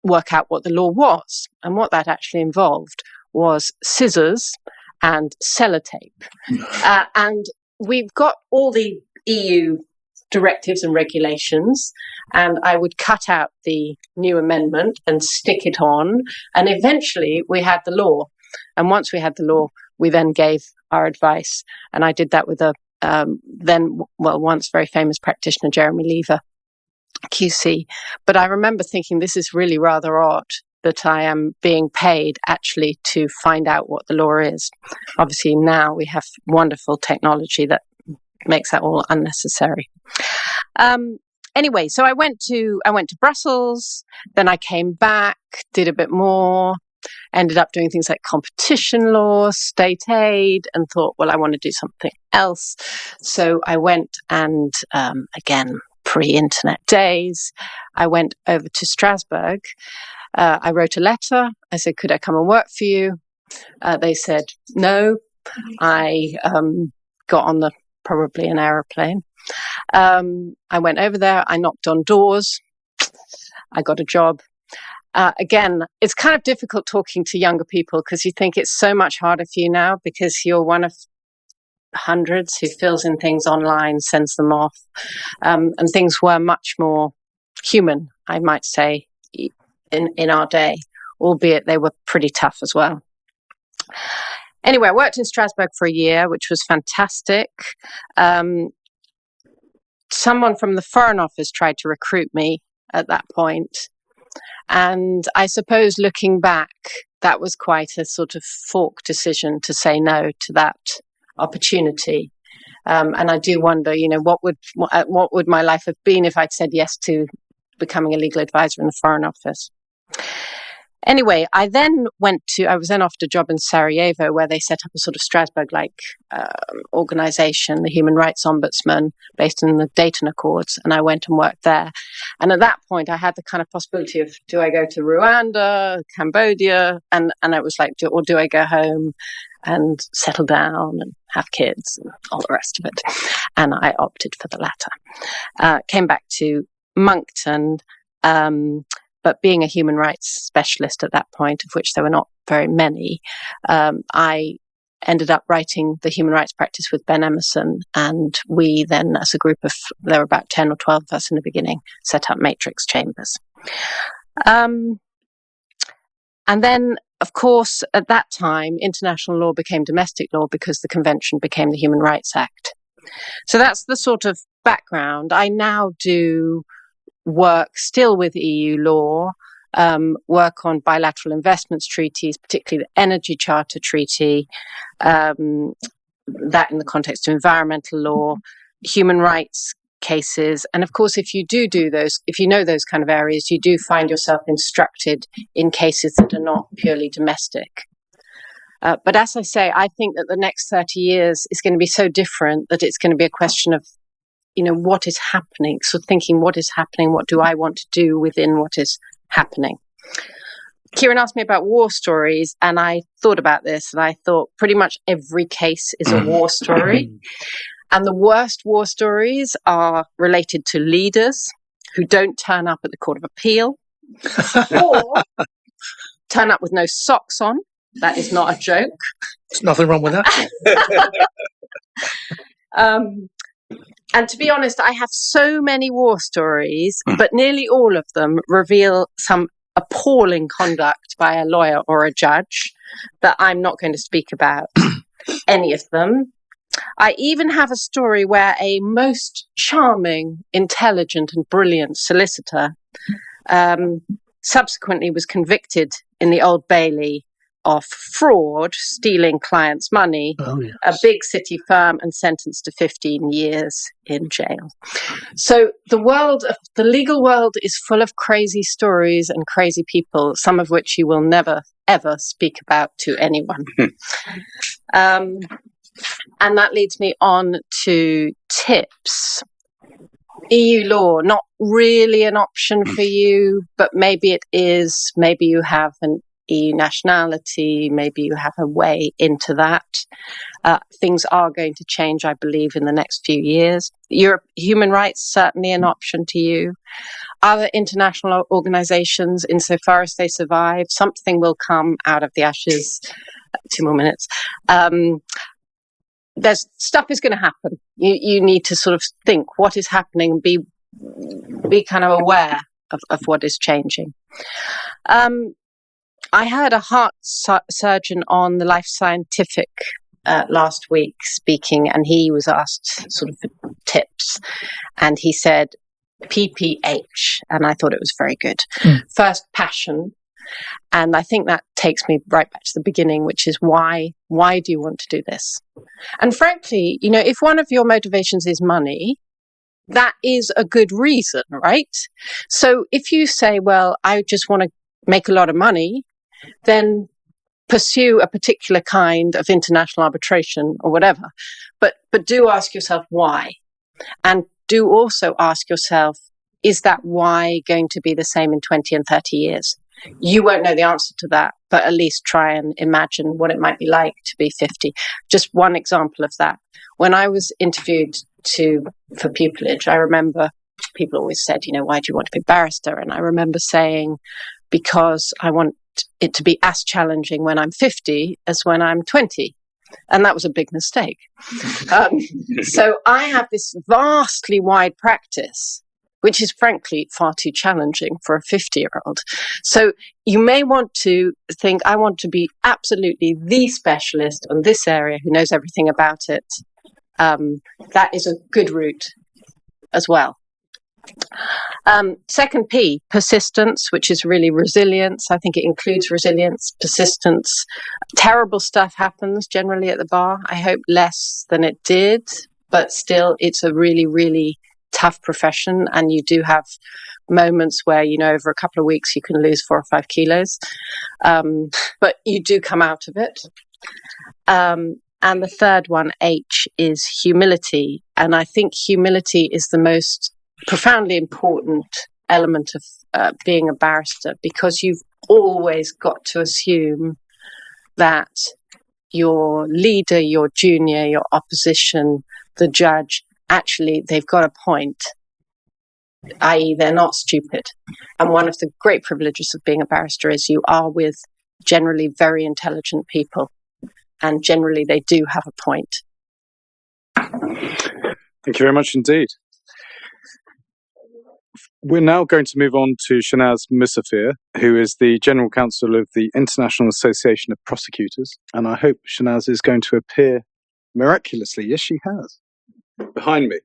work out what the law was. And what that actually involved was scissors and sellotape. And we've got all the EU directives and regulations, and I would cut out the new amendment and stick it on. And eventually we had the law. And once we had the law, we then gave our advice. And I did that with a once very famous practitioner, Jeremy Lever, QC. But I remember thinking, this is really rather odd that I am being paid actually to find out what the law is. Obviously now we have wonderful technology that makes that all unnecessary. Anyway, so I went to Brussels, then I came back, did a bit more, ended up doing things like competition law, state aid, and thought, well, I want to do something else. So I went and, again, pre-internet days, I went over to Strasbourg. I wrote a letter. I said, could I come and work for you? They said, no. I got on probably an aeroplane. I went over there. I knocked on doors. I got a job. Again, it's kind of difficult talking to younger people because you think it's so much harder for you now because you're one of hundreds who fills in things online, sends them off. And things were much more human, I might say, in our day, albeit they were pretty tough as well. Anyway, I worked in Strasbourg for a year, which was fantastic. Someone from the Foreign Office tried to recruit me at that point. And I suppose looking back, that was quite a sort of fork decision to say no to that opportunity. And I do wonder, what would my life have been if I'd said yes to becoming a legal advisor in the Foreign Office? Anyway, I was then offered a job in Sarajevo where they set up a sort of Strasbourg-like organization, the Human Rights Ombudsman, based in the Dayton Accords, and I went and worked there. And at that point, I had the kind of possibility of, do I go to Rwanda, Cambodia? And I was like, do I go home and settle down and have kids and all the rest of it? And I opted for the latter. Came back to Moncton, but being a human rights specialist at that point, of which there were not very many, I ended up writing the human rights practice with Ben Emerson. And we then, as a group of, there were about 10 or 12 of us in the beginning, set up Matrix Chambers. And then, of course, at that time, international law became domestic law because the convention became the Human Rights Act. So that's the sort of background. I now do work still with EU law, work on bilateral investments treaties, particularly the Energy Charter Treaty, that in the context of environmental law, human rights cases. And of course, if you do those, if you know those kind of areas, you do find yourself instructed in cases that are not purely domestic. But as I say, I think that the next 30 years is going to be so different that it's going to be a question of, what is happening? So thinking, what is happening? What do I want to do within what is happening? Kieron asked me about war stories, and I thought about this, and I thought pretty much every case is a war story. And the worst war stories are related to leaders who don't turn up at the Court of Appeal or turn up with no socks on. That is not a joke. There's nothing wrong with that. And to be honest, I have so many war stories, but nearly all of them reveal some appalling conduct by a lawyer or a judge that I'm not going to speak about any of them. I even have a story where a most charming, intelligent and brilliant solicitor subsequently was convicted in the Old Bailey of fraud, stealing clients' money, a big city firm, and sentenced to 15 years in jail. So the legal world is full of crazy stories and crazy people, some of which you will never, ever speak about to anyone. And that leads me on to tips. EU law, not really an option for you, but maybe it is. Maybe you have an EU nationality, maybe you have a way into that. Things are going to change, I believe, in the next few years. Human rights, certainly an option to you. Other international organizations, insofar as they survive, something will come out of the ashes. 2 more minutes. There's stuff is going to happen. You need to sort of think what is happening and be kind of aware of what is changing. I heard a heart surgeon on the Life Scientific last week speaking, and he was asked sort of tips, and he said PPH, and I thought it was very good. First, passion. And I think that takes me right back to the beginning, which is why do you want to do this? And frankly, if one of your motivations is money, that is a good reason, right? So if you say, well, I just want to make a lot of money, then pursue a particular kind of international arbitration or whatever. But do ask yourself why. And do also ask yourself, is that why going to be the same in 20 and 30 years? You won't know the answer to that, but at least try and imagine what it might be like to be 50. Just one example of that. When I was interviewed for pupillage, I remember people always said, why do you want to be a barrister? And I remember saying, because I want it to be as challenging when I'm 50 as when I'm 20. And that was a big mistake. So I have this vastly wide practice, which is frankly far too challenging for a 50-year-old. So you may want to think, I want to be absolutely the specialist on this area who knows everything about it. That is a good route as well. Second P, persistence, which is really resilience. I think it includes resilience, persistence. Terrible stuff happens generally at the bar. I hope less than it did, but still it's a really, really tough profession, and you do have moments where, over a couple of weeks you can lose 4 or 5 kilos, but you do come out of it. And the third one, H, is humility. And I think humility is the most profoundly important element of being a barrister, because you've always got to assume that your leader, your junior, your opposition, the judge, actually, they've got a point, i.e. they're not stupid. And one of the great privileges of being a barrister is you are with generally very intelligent people, and generally they do have a point. Thank you very much indeed. We're now going to move on to Shenaz Muzaffer, who is the General Counsel of the International Association of Prosecutors. And I hope Shenaz is going to appear miraculously. Yes, she has. Behind me.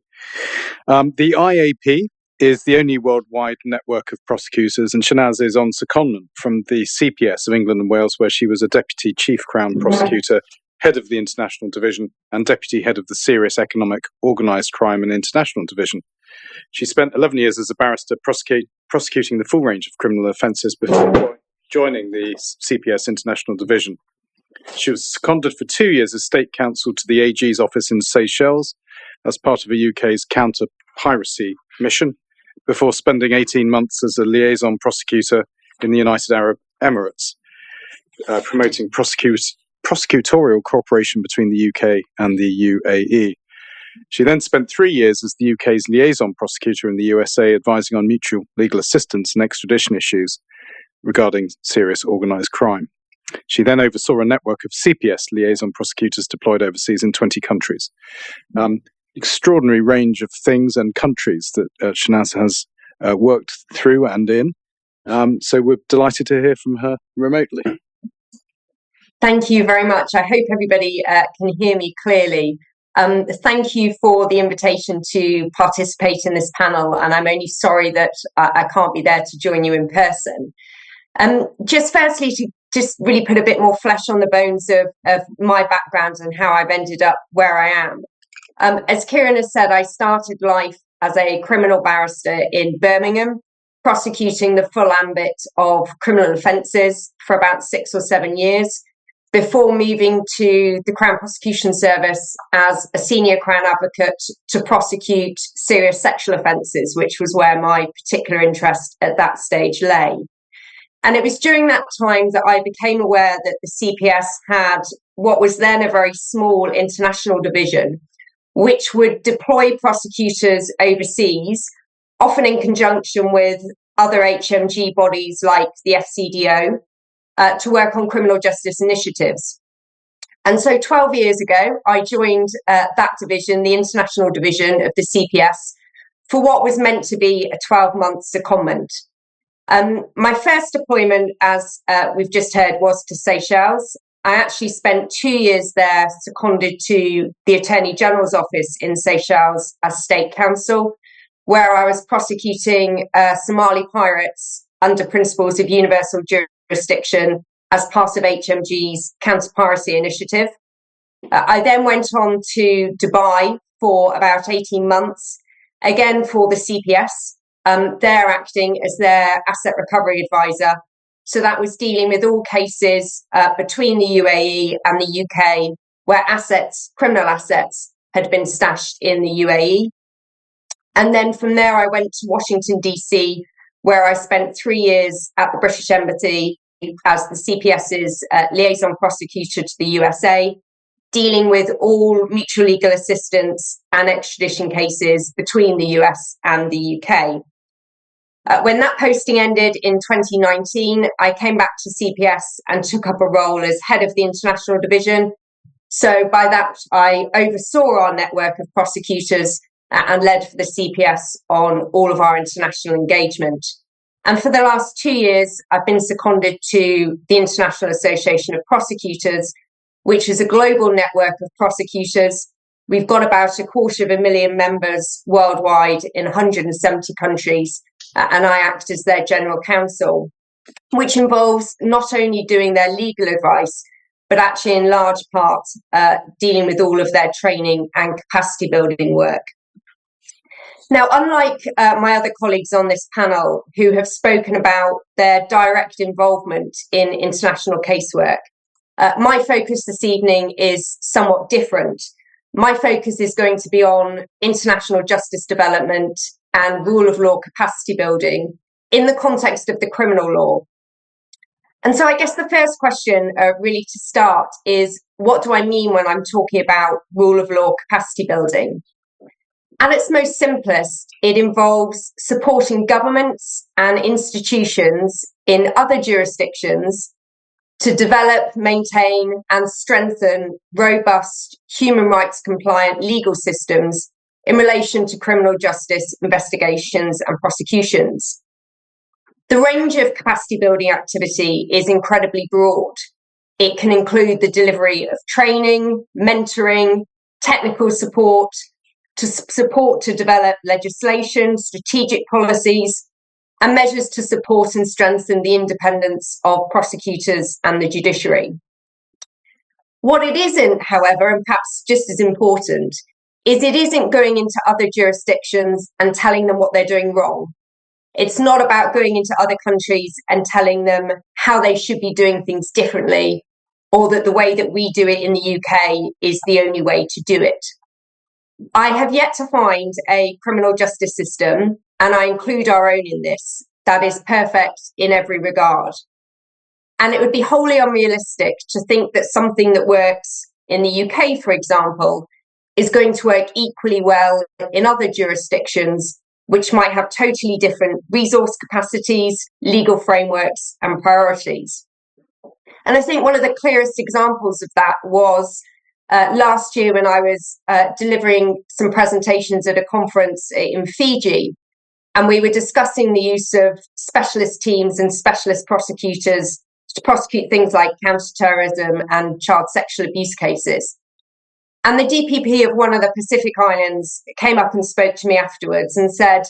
The IAP is the only worldwide network of prosecutors, and Shenaz is on secondment from the CPS of England and Wales, where she was a Deputy Chief Crown Prosecutor, Head of the International Division, and Deputy Head of the Serious Economic, Organised Crime and International Division. She spent 11 years as a barrister prosecuting the full range of criminal offences before joining the CPS International Division. She was seconded for 2 years as State Counsel to the AG's office in Seychelles as part of a UK's counter-piracy mission, before spending 18 months as a liaison prosecutor in the United Arab Emirates, promoting prosecutorial cooperation between the UK and the UAE. She then spent 3 years as the UK's liaison prosecutor in the USA, advising on mutual legal assistance and extradition issues regarding serious organised crime. She then oversaw a network of CPS liaison prosecutors deployed overseas in 20 countries. Extraordinary range of things and countries that Shenaz has worked through and in. So we're delighted to hear from her remotely. Thank you very much. I hope everybody can hear me clearly. Thank you for the invitation to participate in this panel, and I'm only sorry that I can't be there to join you in person. Just firstly, to just really put a bit more flesh on the bones of my background and how I've ended up where I am. As Kieron has said, I started life as a criminal barrister in Birmingham, prosecuting the full ambit of criminal offences for about 6 or 7 years, before moving to the Crown Prosecution Service as a senior Crown advocate to prosecute serious sexual offences, which was where my particular interest at that stage lay. And it was during that time that I became aware that the CPS had what was then a very small international division, which would deploy prosecutors overseas, often in conjunction with other HMG bodies like the FCDO, to work on criminal justice initiatives. And so 12 years ago, I joined that division, the international division of the CPS, for what was meant to be a 12-month secondment. My first deployment, as we've just heard, was to Seychelles. I actually spent 2 years there, seconded to the Attorney General's office in Seychelles as State Counsel, where I was prosecuting Somali pirates under principles of universal jurisdiction as part of HMG's counter-piracy initiative. I then went on to Dubai for about 18 months, again for the CPS. They're acting as their asset recovery advisor. So that was dealing with all cases between the UAE and the UK where criminal assets, had been stashed in the UAE. And then from there, I went to Washington, DC, where I spent 3 years at the British Embassy as the CPS's liaison prosecutor to the USA, dealing with all mutual legal assistance and extradition cases between the US and the UK. When that posting ended in 2019, I came back to CPS and took up a role as head of the international division. So by that, I oversaw our network of prosecutors and led for the CPS on all of our international engagement. And for the last 2 years, I've been seconded to the International Association of Prosecutors, which is a global network of prosecutors. We've got about 250,000 members worldwide in 170 countries, and I act as their general counsel, which involves not only doing their legal advice, but actually in large part dealing with all of their training and capacity building work. Now, unlike my other colleagues on this panel who have spoken about their direct involvement in international casework, my focus this evening is somewhat different. My focus is going to be on international justice development and rule of law capacity building in the context of the criminal law. And so I guess the first question really to start is, what do I mean when I'm talking about rule of law capacity building? At its most simplest, it involves supporting governments and institutions in other jurisdictions to develop, maintain, and strengthen robust, human rights compliant legal systems in relation to criminal justice investigations and prosecutions. The range of capacity building activity is incredibly broad. It can include the delivery of training, mentoring, technical support, to develop legislation, strategic policies, and measures to support and strengthen the independence of prosecutors and the judiciary. What it isn't, however, and perhaps just as important, is it isn't going into other jurisdictions and telling them what they're doing wrong. It's not about going into other countries and telling them how they should be doing things differently, or that the way that we do it in the UK is the only way to do it. I have yet to find a criminal justice system, and I include our own in this, that is perfect in every regard. And it would be wholly unrealistic to think that something that works in the UK, for example, is going to work equally well in other jurisdictions, which might have totally different resource capacities, legal frameworks, and priorities. And I think one of the clearest examples of that was last year when I was delivering some presentations at a conference in Fiji, and we were discussing the use of specialist teams and specialist prosecutors to prosecute things like counterterrorism and child sexual abuse cases. And the DPP of one of the Pacific Islands came up and spoke to me afterwards and said,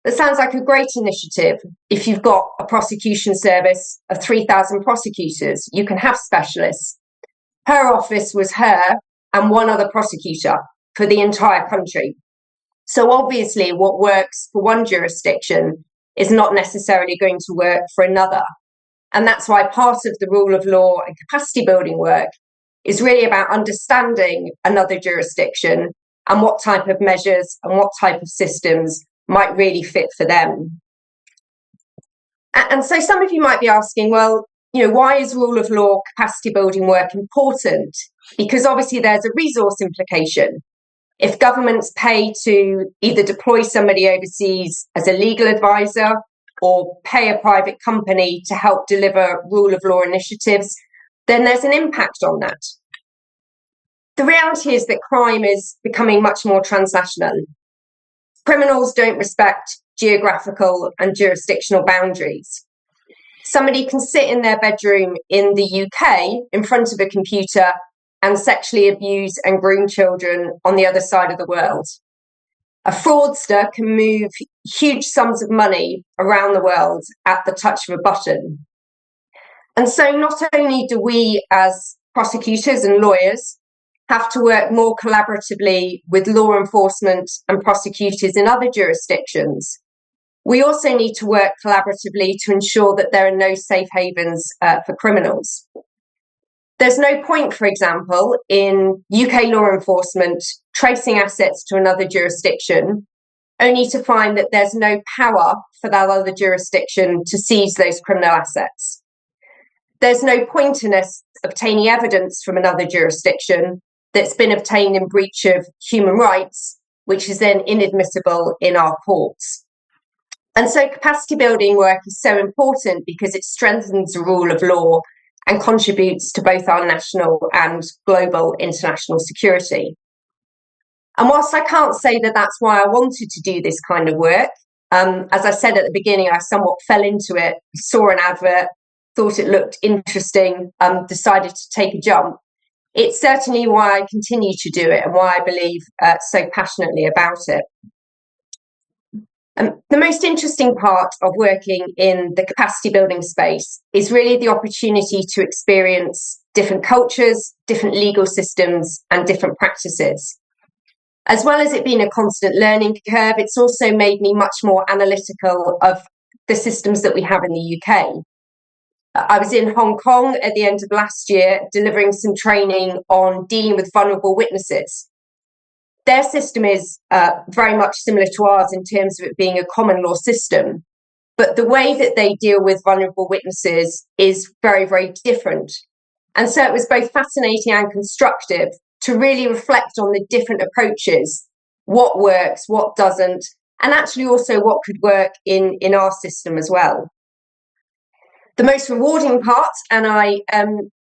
"That sounds like a great initiative. If you've got a prosecution service of 3,000 prosecutors, you can have specialists." Her office was her and one other prosecutor for the entire country. So obviously what works for one jurisdiction is not necessarily going to work for another. And that's why part of the rule of law and capacity building work is really about understanding another jurisdiction and what type of measures and what type of systems might really fit for them. And so some of you might be asking, well, why is rule of law capacity building work important? Because obviously there's a resource implication. If governments pay to either deploy somebody overseas as a legal advisor or pay a private company to help deliver rule of law initiatives, then there's an impact on that. The reality is that crime is becoming much more transnational. Criminals don't respect geographical and jurisdictional boundaries. Somebody can sit in their bedroom in the UK in front of a computer and sexually abuse and groom children on the other side of the world. A fraudster can move huge sums of money around the world at the touch of a button. And so not only do we as prosecutors and lawyers have to work more collaboratively with law enforcement and prosecutors in other jurisdictions, we also need to work collaboratively to ensure that there are no safe havens for criminals. There's no point, for example, in UK law enforcement tracing assets to another jurisdiction, only to find that there's no power for that other jurisdiction to seize those criminal assets. There's no point in us obtaining evidence from another jurisdiction that's been obtained in breach of human rights, which is then inadmissible in our courts. And so capacity building work is so important because it strengthens the rule of law and contributes to both our national and global international security. And whilst I can't say that that's why I wanted to do this kind of work, as I said at the beginning, I somewhat fell into it, saw an advert, thought it looked interesting, decided to take a jump. It's certainly why I continue to do it and why I believe so passionately about it. The most interesting part of working in the capacity building space is really the opportunity to experience different cultures, different legal systems, and different practices. As well as it being a constant learning curve, it's also made me much more analytical of the systems that we have in the UK. I was in Hong Kong at the end of last year delivering some training on dealing with vulnerable witnesses. Their system is very much similar to ours in terms of it being a common law system, but the way that they deal with vulnerable witnesses is very, very different. And so it was both fascinating and constructive to really reflect on the different approaches, what works, what doesn't, and actually also what could work in our system as well. The most rewarding part, and I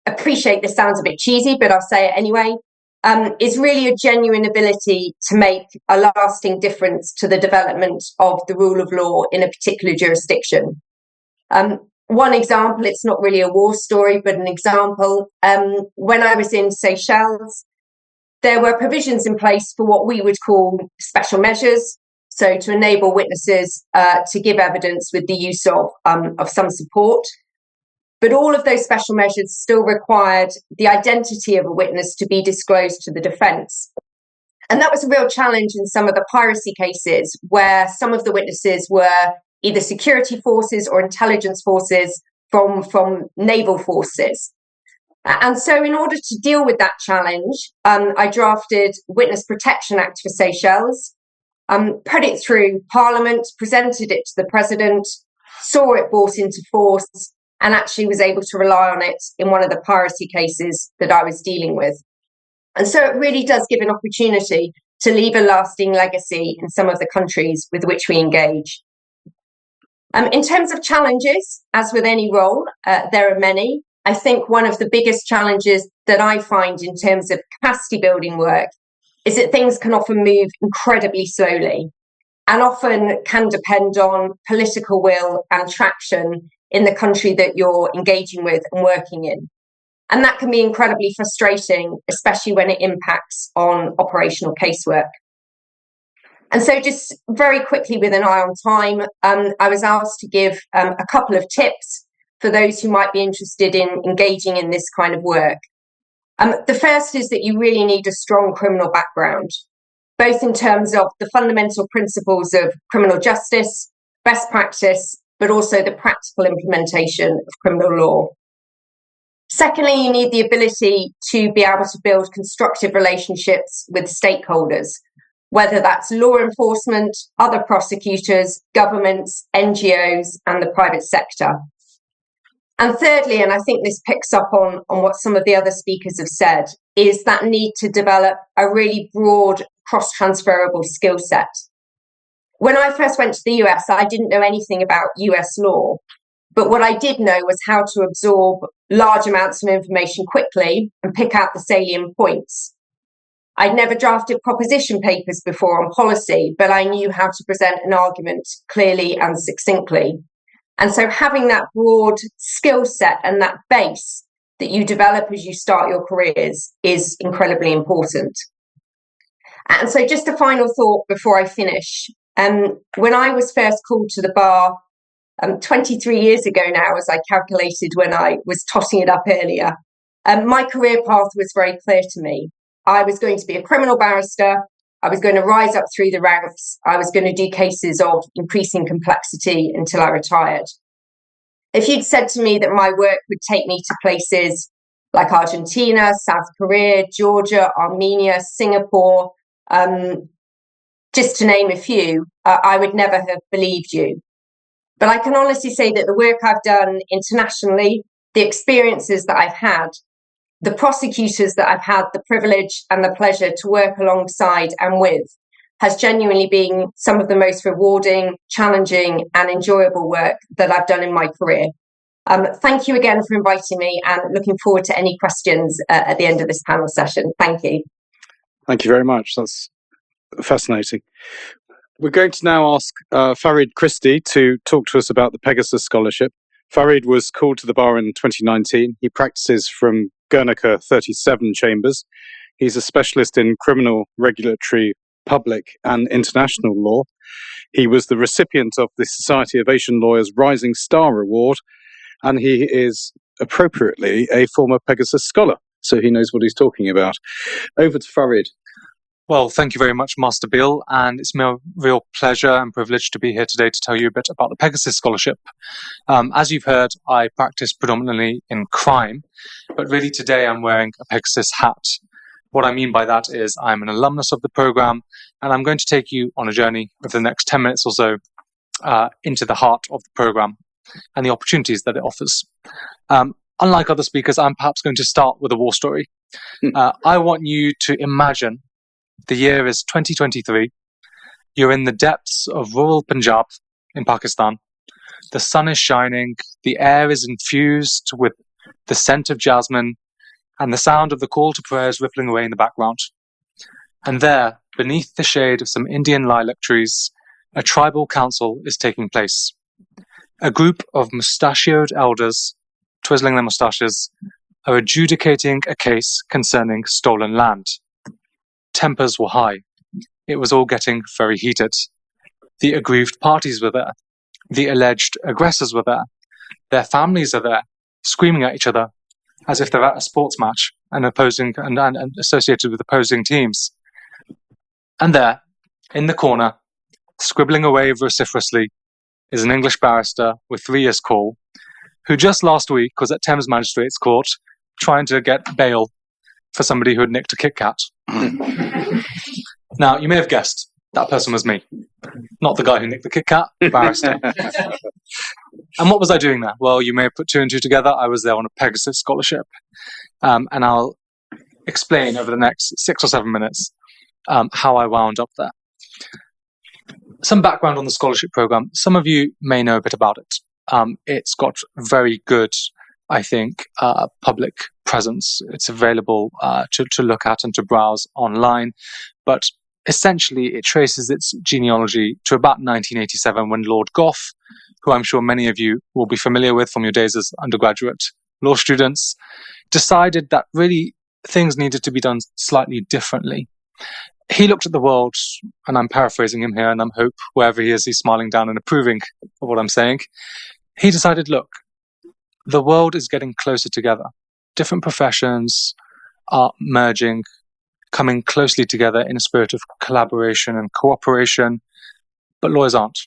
appreciate this sounds a bit cheesy, but I'll say it anyway, is really a genuine ability to make a lasting difference to the development of the rule of law in a particular jurisdiction. One example, it's not really a war story, but an example, when I was in Seychelles, there were provisions in place for what we would call special measures, so to enable witnesses to give evidence with the use of some support. But all of those special measures still required the identity of a witness to be disclosed to the defence. And that was a real challenge in some of the piracy cases where some of the witnesses were either security forces or intelligence forces from naval forces. And so in order to deal with that challenge, I drafted Witness Protection Act for Seychelles, put it through Parliament, presented it to the President, saw it brought into force, and actually was able to rely on it in one of the piracy cases that I was dealing with. And so it really does give an opportunity to leave a lasting legacy in some of the countries with which we engage. In terms of challenges, as with any role, there are many. I think one of the biggest challenges that I find in terms of capacity building work is that things can often move incredibly slowly and often can depend on political will and traction in the country that you're engaging with and working in. And that can be incredibly frustrating, especially when it impacts on operational casework. And so just very quickly with an eye on time, I was asked to give a couple of tips for those who might be interested in engaging in this kind of work. The first is that you really need a strong criminal background, both in terms of the fundamental principles of criminal justice, best practice, but also the practical implementation of criminal law. Secondly, you need the ability to be able to build constructive relationships with stakeholders, whether that's law enforcement, other prosecutors, governments, NGOs, and the private sector. And thirdly, and I think this picks up on what some of the other speakers have said, is that need to develop a really broad cross-transferable skill set. When I first went to the US, I didn't know anything about US law, but what I did know was how to absorb large amounts of information quickly and pick out the salient points. I'd never drafted proposition papers before on policy, but I knew how to present an argument clearly and succinctly. And so having that broad skill set and that base that you develop as you start your careers is incredibly important. And so just a final thought before I finish. When I was first called to the bar 23 years ago now, as I calculated when I was totting it up earlier, my career path was very clear to me. I was going to be a criminal barrister. I was going to rise up through the ranks. I was going to do cases of increasing complexity until I retired. If you'd said to me that my work would take me to places like Argentina, South Korea, Georgia, Armenia, Singapore, just to name a few, I would never have believed you. But I can honestly say that the work I've done internationally, the experiences that I've had, the prosecutors that I've had the privilege and the pleasure to work alongside and with, has genuinely been some of the most rewarding, challenging, and enjoyable work that I've done in my career. Thank you again for inviting me, and looking forward to any questions at the end of this panel session. Thank you. Thank you very much. That's fascinating. We're going to now ask Fahrid Chishty to talk to us about the Pegasus Scholarship. Fahrid was called to the bar in 2019. He practices from Guernica 37 Chambers. He's a specialist in criminal, regulatory, public and international law. He was the recipient of the Society of Asian Lawyers Rising Star Award, and he is appropriately a former Pegasus scholar, so he knows what he's talking about. Over to Fahrid. Well, thank you very much, Master Beal, and it's my real pleasure and privilege to be here today to tell you a bit about the Pegasus Scholarship. As you've heard, I practice predominantly in crime, but really today I'm wearing a Pegasus hat. What I mean by that is I'm an alumnus of the program, and I'm going to take you on a journey over the next 10 minutes or so into the heart of the program and the opportunities that it offers. Unlike other speakers, I'm perhaps going to start with a war story. I want you to imagine the year is 2023. You're in the depths of rural Punjab in Pakistan. The sun is shining, the air is infused with the scent of jasmine, and the sound of the call to prayer is rippling away in the background. And there, beneath the shade of some Indian lilac trees, a tribal council is taking place. A group of mustachioed elders, twizzling their mustaches, are adjudicating a case concerning stolen land. Tempers were high. It was all getting very heated. The aggrieved parties were there. The alleged aggressors were there. Their families are there, screaming at each other as if they're at a sports match and associated with opposing teams. And there, in the corner, scribbling away vociferously, is an English barrister with 3 years' call, who just last week was at Thames Magistrates Court trying to get bail for somebody who had nicked a Kit Kat. Now, you may have guessed that person was me. Not the guy who nicked the Kit Kat, the barrister. And what was I doing there? Well, you may have put 2 and 2 together. I was there on a Pegasus Scholarship. And I'll explain over the next 6 or 7 minutes how I wound up there. Some background on the scholarship program. Some of you may know a bit about it. It's got very good, I think, public presence. It's available to look at and to browse online. But essentially, it traces its genealogy to about 1987 when Lord Gough, who I'm sure many of you will be familiar with from your days as undergraduate law students, decided that really things needed to be done slightly differently. He looked at the world, and I'm paraphrasing him here, and I hope wherever he is, he's smiling down and approving of what I'm saying. He decided, look, the world is getting closer together. Different professions are merging, coming closely together in a spirit of collaboration and cooperation, but lawyers aren't.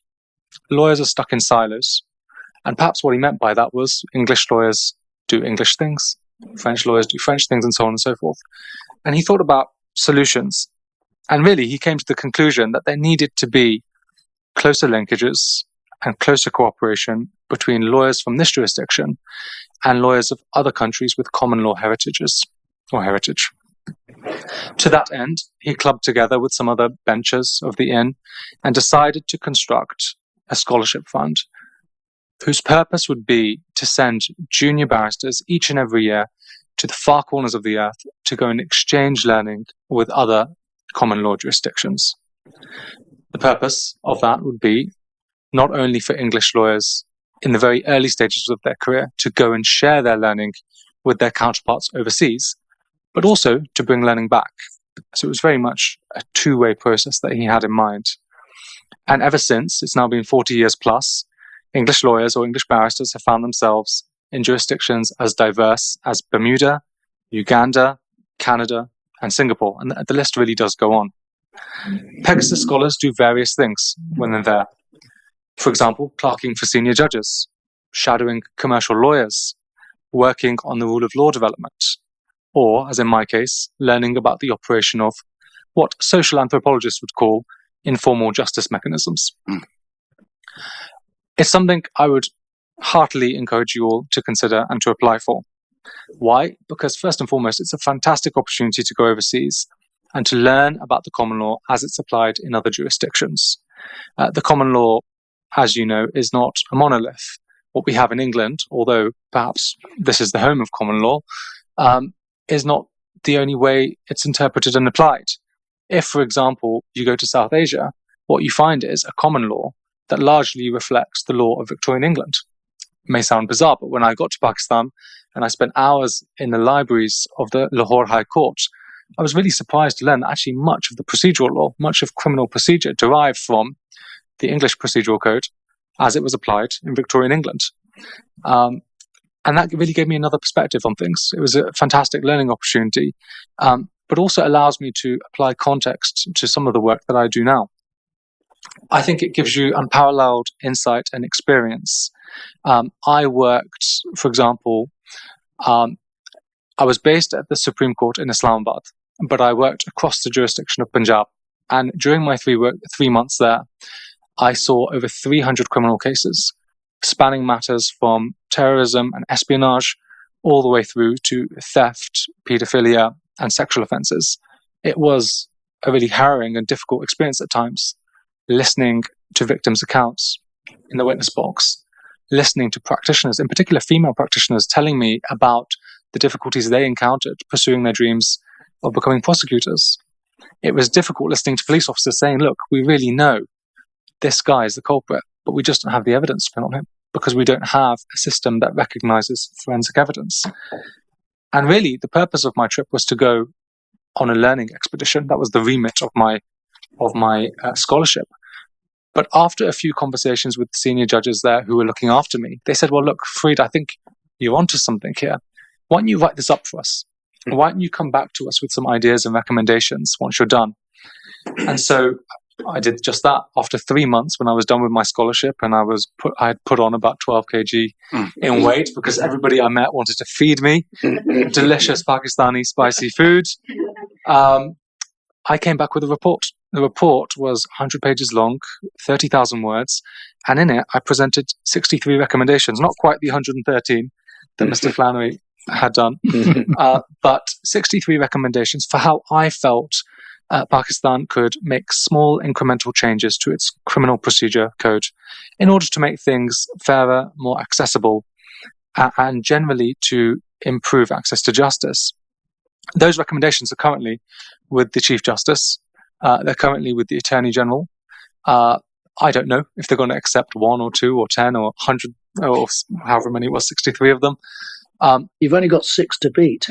Lawyers are stuck in silos. And perhaps what he meant by that was English lawyers do English things, French lawyers do French things, and so on and so forth. And he thought about solutions. And really, he came to the conclusion that there needed to be closer linkages and closer cooperation between lawyers from this jurisdiction and lawyers of other countries with common law heritages or heritage. To that end, he clubbed together with some other benchers of the inn and decided to construct a scholarship fund whose purpose would be to send junior barristers each and every year to the far corners of the earth to go and exchange learning with other common law jurisdictions. The purpose of that would be not only for English lawyers in the very early stages of their career to go and share their learning with their counterparts overseas, but also to bring learning back. So it was very much a two-way process that he had in mind. And ever since, it's now been 40 years plus, English lawyers or English barristers have found themselves in jurisdictions as diverse as Bermuda, Uganda, Canada, and Singapore. And the list really does go on. Pegasus scholars do various things when they're there. For example, clerking for senior judges, shadowing commercial lawyers, working on the rule of law development, or, as in my case, learning about the operation of what social anthropologists would call informal justice mechanisms. It's something I would heartily encourage you all to consider and to apply for. Why? Because first and foremost, it's a fantastic opportunity to go overseas and to learn about the common law as it's applied in other jurisdictions. The common law, as you know, is not a monolith. What we have in England, although perhaps this is the home of common law, is not the only way it's interpreted and applied. If, for example, you go to South Asia, what you find is a common law that largely reflects the law of Victorian England. It may sound bizarre, but when I got to Pakistan and I spent hours in the libraries of the Lahore High Court, I was really surprised to learn that actually much of the procedural law, much of criminal procedure derived from the English procedural code as it was applied in Victorian England. And that really gave me another perspective on things. It was a fantastic learning opportunity. But but also allows me to apply context to some of the work that I do now. I think it gives you unparalleled insight and experience. I worked, for example, I was based at the Supreme Court in Islamabad, but I worked across the jurisdiction of Punjab. And during my 3 months there, I saw over 300 criminal cases, spanning matters from terrorism and espionage all the way through to theft, paedophilia, and sexual offences. It was a really harrowing and difficult experience at times, listening to victims' accounts in the witness box, listening to practitioners, in particular female practitioners, telling me about the difficulties they encountered pursuing their dreams of becoming prosecutors. It was difficult listening to police officers saying, look, we really know this guy is the culprit, but we just don't have the evidence to pin on him because we don't have a system that recognizes forensic evidence. And really, the purpose of my trip was to go on a learning expedition. That was the remit of my scholarship. But after a few conversations with senior judges there who were looking after me, they said, well, look, Fahrid, I think you're onto something here. Why don't you write this up for us? Why don't you come back to us with some ideas and recommendations once you're done? And so I did just that. After 3 months, when I was done with my scholarship, and I had put on about 12 kg in weight because everybody I met wanted to feed me delicious Pakistani spicy food. I came back with a report. The report was 100 pages long, 30,000 words, and in it I presented 63 recommendations, not quite the 113 that Mr. Flannery had done, but 63 recommendations for how I felt Pakistan could make small incremental changes to its criminal procedure code in order to make things fairer, more accessible, and generally to improve access to justice. Those recommendations are currently with the Chief Justice. They're currently with the Attorney General. I don't know if they're going to accept 1 or 2 or 10 or 100 or however many it was, 63 of them. You've only got 6 to beat.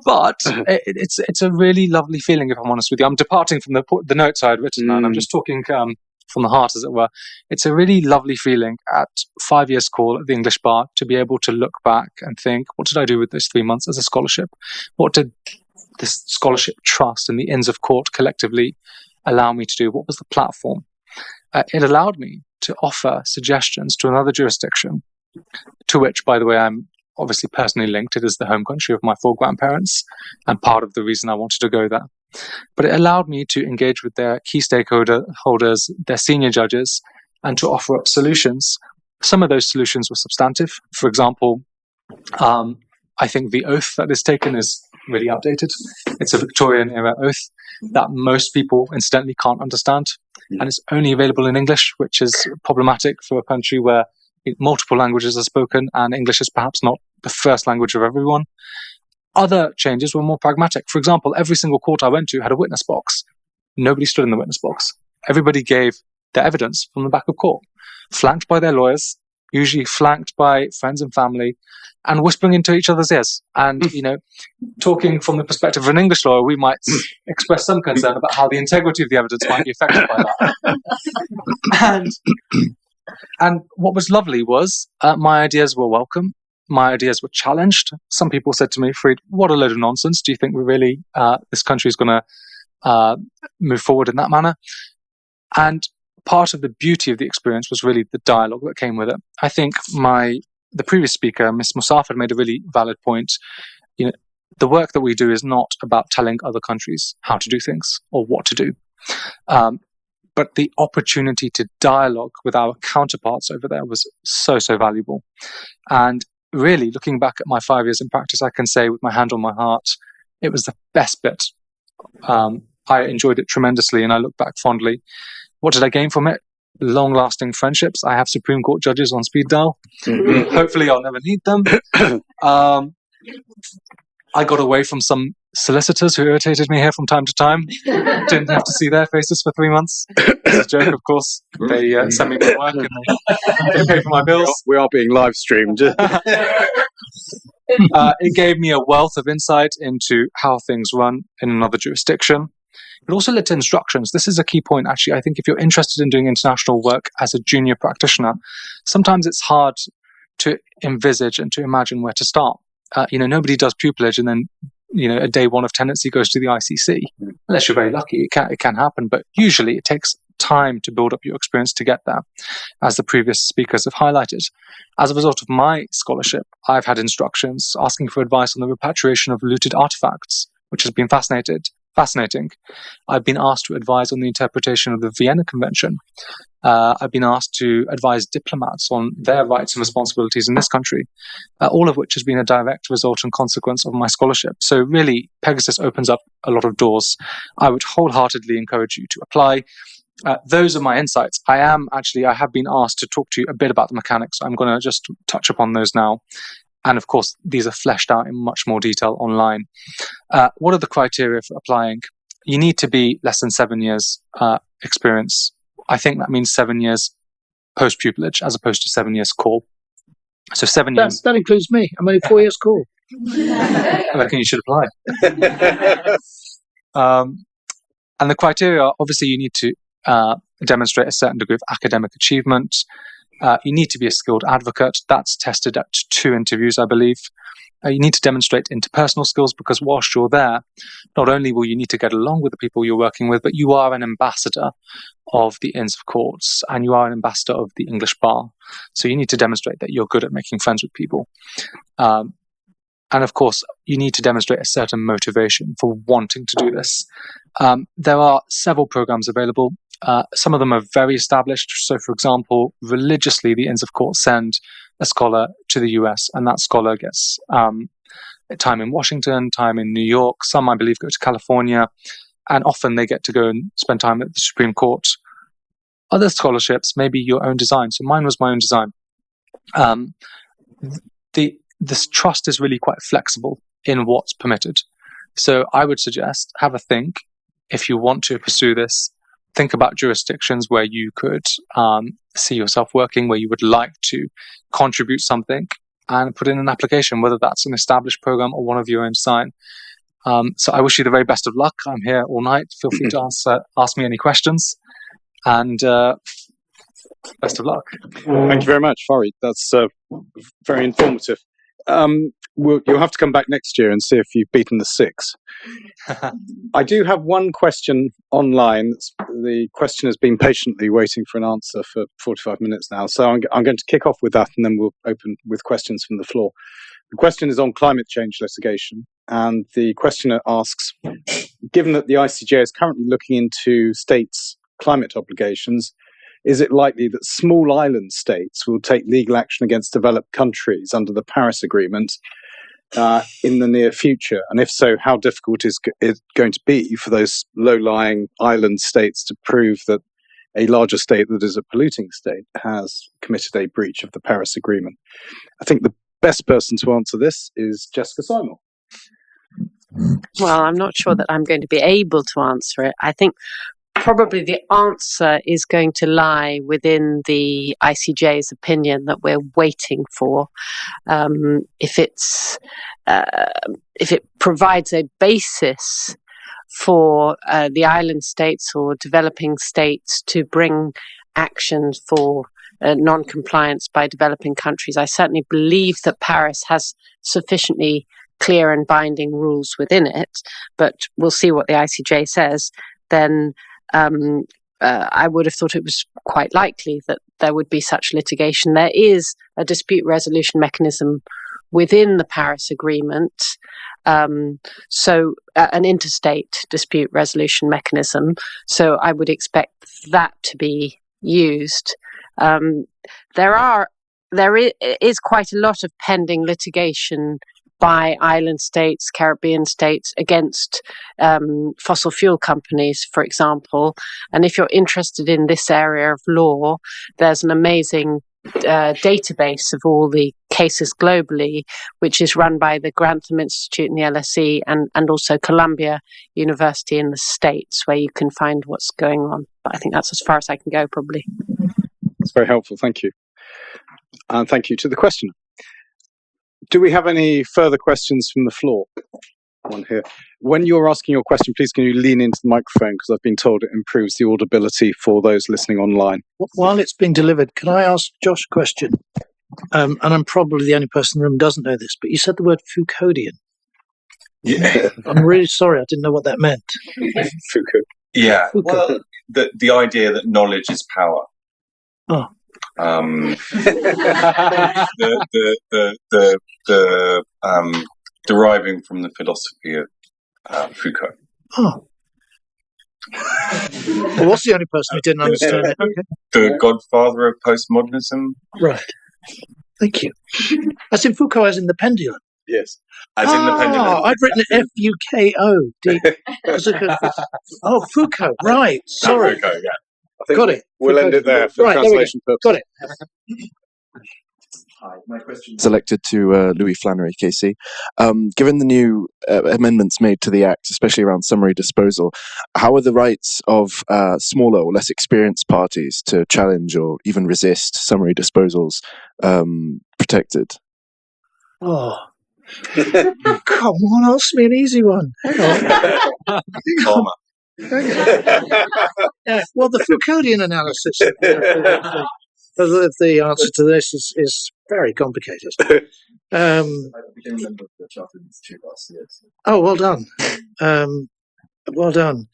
But it's a really lovely feeling, if I'm honest with you. I'm departing from the notes I had written now, and I'm just talking from the heart, as it were. It's a really lovely feeling at 5 years' call at the English Bar to be able to look back and think, what did I do with those 3 months as a scholarship? What did this scholarship trust and the Inns of Court collectively allow me to do? What was the platform? It allowed me to offer suggestions to another jurisdiction, to which, by the way, I'm obviously personally linked. It is the home country of my 4 grandparents and part of the reason I wanted to go there. But it allowed me to engage with their key stakeholders, their senior judges, and to offer up solutions. Some of those solutions were substantive. For example, I think the oath that is taken is really outdated. It's a Victorian-era oath that most people, incidentally, can't understand. And it's only available in English, which is problematic for a country where multiple languages are spoken and English is perhaps not the first language of everyone. Other changes were more pragmatic. For example, every single court I went to had a witness box. Nobody stood in the witness box. Everybody gave their evidence from the back of court, flanked by their lawyers, usually flanked by friends and family, and whispering into each other's ears. And, talking from the perspective of an English lawyer, we might express some concern about how the integrity of the evidence might be affected by that. And what was lovely was my ideas were welcome. My ideas were challenged. Some people said to me, Fahrid, what a load of nonsense. Do you think this country is going to move forward in that manner? And part of the beauty of the experience was really the dialogue that came with it. I think the previous speaker, Ms. Muzaffer, made a really valid point. The work that we do is not about telling other countries how to do things or what to do. But the opportunity to dialogue with our counterparts over there was so, so valuable. And really, looking back at my 5 years in practice, I can say with my hand on my heart, it was the best bit. I enjoyed it tremendously, and I look back fondly. What did I gain from it? Long-lasting friendships. I have Supreme Court judges on speed dial. Hopefully, I'll never need them. I got away from some solicitors who irritated me here from time to time. Didn't have to see their faces for 3 months. It's a joke, of course. They send me my work and they pay for my bills. We are being live streamed. It gave me a wealth of insight into how things run in another jurisdiction. It also led to instructions. This is a key point, actually. I think if you're interested in doing international work as a junior practitioner, sometimes it's hard to envisage and to imagine where to start. Nobody does pupillage and then a day one of tenancy goes to the ICC. Unless you're very lucky, it can happen, but usually it takes time to build up your experience to get there, as the previous speakers have highlighted. As a result of my scholarship, I've had instructions asking for advice on the repatriation of looted artifacts, which has been fascinating. I've been asked to advise on the interpretation of the Vienna Convention. I've been asked to advise diplomats on their rights and responsibilities in this country, all of which has been a direct result and consequence of my scholarship. So really, Pegasus opens up a lot of doors. I would wholeheartedly encourage you to apply. Those are my insights. I have been asked to talk to you a bit about the mechanics. I'm going to just touch upon those now. And of course, these are fleshed out in much more detail online. What are the criteria for applying? You need to be less than 7 years experience. I think that means 7 years post-pupillage as opposed to 7 years core. So 7 years. That includes me. I'm only 4 years core. I reckon you should apply. And the criteria are, obviously, you need to demonstrate a certain degree of academic achievement. You need to be a skilled advocate. That's tested at 2 interviews, I believe. You need to demonstrate interpersonal skills, because whilst you're there, not only will you need to get along with the people you're working with, but you are an ambassador of the Inns of Courts, and you are an ambassador of the English bar. So you need to demonstrate that you're good at making friends with people. And of course, you need to demonstrate a certain motivation for wanting to do this. There are several programs available. Some of them are very established. So, for example, religiously, the Inns of Court send a scholar to the US, and that scholar gets time in Washington, time in New York. Some, I believe, go to California, and often they get to go and spend time at the Supreme Court. Other scholarships may be your own design. So mine was my own design. This trust is really quite flexible in what's permitted. So I would suggest, have a think. If you want to pursue this, think about jurisdictions where you could see yourself working, where you would like to contribute something, and put in an application, whether that's an established program or one of your own design. So I wish you the very best of luck. I'm here all night. Feel free to ask me any questions, and best of luck. Thank you very much, Fahrid. That's very informative. You'll have to come back next year and see if you've beaten the 6. I do have one question online. The question has been patiently waiting for an answer for 45 minutes now. So I'm going to kick off with that, and then we'll open with questions from the floor. The question is on climate change litigation. And the questioner asks, given that the ICJ is currently looking into states' climate obligations, is it likely that small island states will take legal action against developed countries under the Paris Agreement in the near future? And if so, how difficult is it going to be for those low-lying island states to prove that a larger state that is a polluting state has committed a breach of the Paris Agreement? I think the best person to answer this is Jessica Simor. Well, I'm not sure that I'm going to be able to answer it. I think probably the answer is going to lie within the ICJ's opinion that we're waiting for. If it provides a basis for the island states or developing states to bring actions for non-compliance by developing countries, I certainly believe that Paris has sufficiently clear and binding rules within it, but we'll see what the ICJ says. Then I would have thought it was quite likely that there would be such litigation. There is a dispute resolution mechanism within the Paris Agreement, so an interstate dispute resolution mechanism. So I would expect that to be used. There is quite a lot of pending litigation by island states, Caribbean states, against fossil fuel companies, for example. And if you're interested in this area of law, there's an amazing database of all the cases globally, which is run by the Grantham Institute in the LSE and also Columbia University in the States, where you can find what's going on. But I think that's as far as I can go, probably. That's very helpful. Thank you. And thank you to the questioner. Do we have any further questions from the floor? One here. When you're asking your question, please can you lean into the microphone, because I've been told it improves the audibility for those listening online. While it's being delivered, can I ask Josh a question? And I'm probably the only person in the room who doesn't know this, but you said the word Foucauldian. Yeah. I'm really sorry, I didn't know what that meant. Foucault. Yeah. Foucault. Well, the idea that knowledge is power. Oh. The deriving from the philosophy of Foucault. Oh. Well, what's the only person who didn't understand it? Okay. The godfather of postmodernism. Right. Thank you. As in Foucault, as in the pendulum. Yes. As in the pendulum. I've written F-U-K-O. Oh, Foucault. Right. Sorry. Foucault, yeah. I think Got it. We'll end it there for translation purposes. Got it. Hi, my question is selected to Louis Flannery KC. Given the new amendments made to the Act, especially around summary disposal, how are the rights of smaller or less experienced parties to challenge or even resist summary disposals protected? Oh. Come on, ask me an easy one. Hang on. Karma. Yeah, well, the Foucauldian analysis of the answer to this is very complicated. I became a member of the Chartered Institute last year. So. Oh, well done. Well done.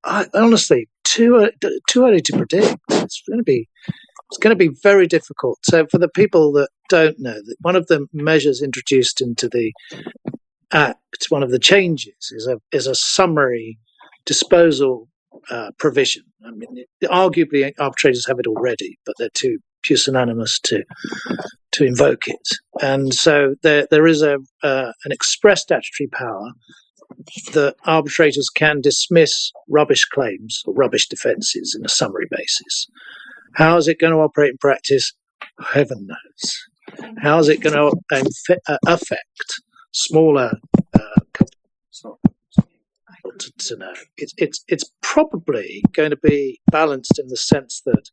Honestly, too early to predict. It's going to be very difficult. So for the people that don't know, that one of the measures introduced into the Act, one of the changes is a summary disposal provision. I mean, arguably arbitrators have it already, but they're too pusillanimous to invoke it. And so there is an express statutory power that arbitrators can dismiss rubbish claims or rubbish defences in a summary basis. How is it going to operate in practice? Heaven knows. How is it going to affect smaller companies? To know. It's probably going to be balanced in the sense that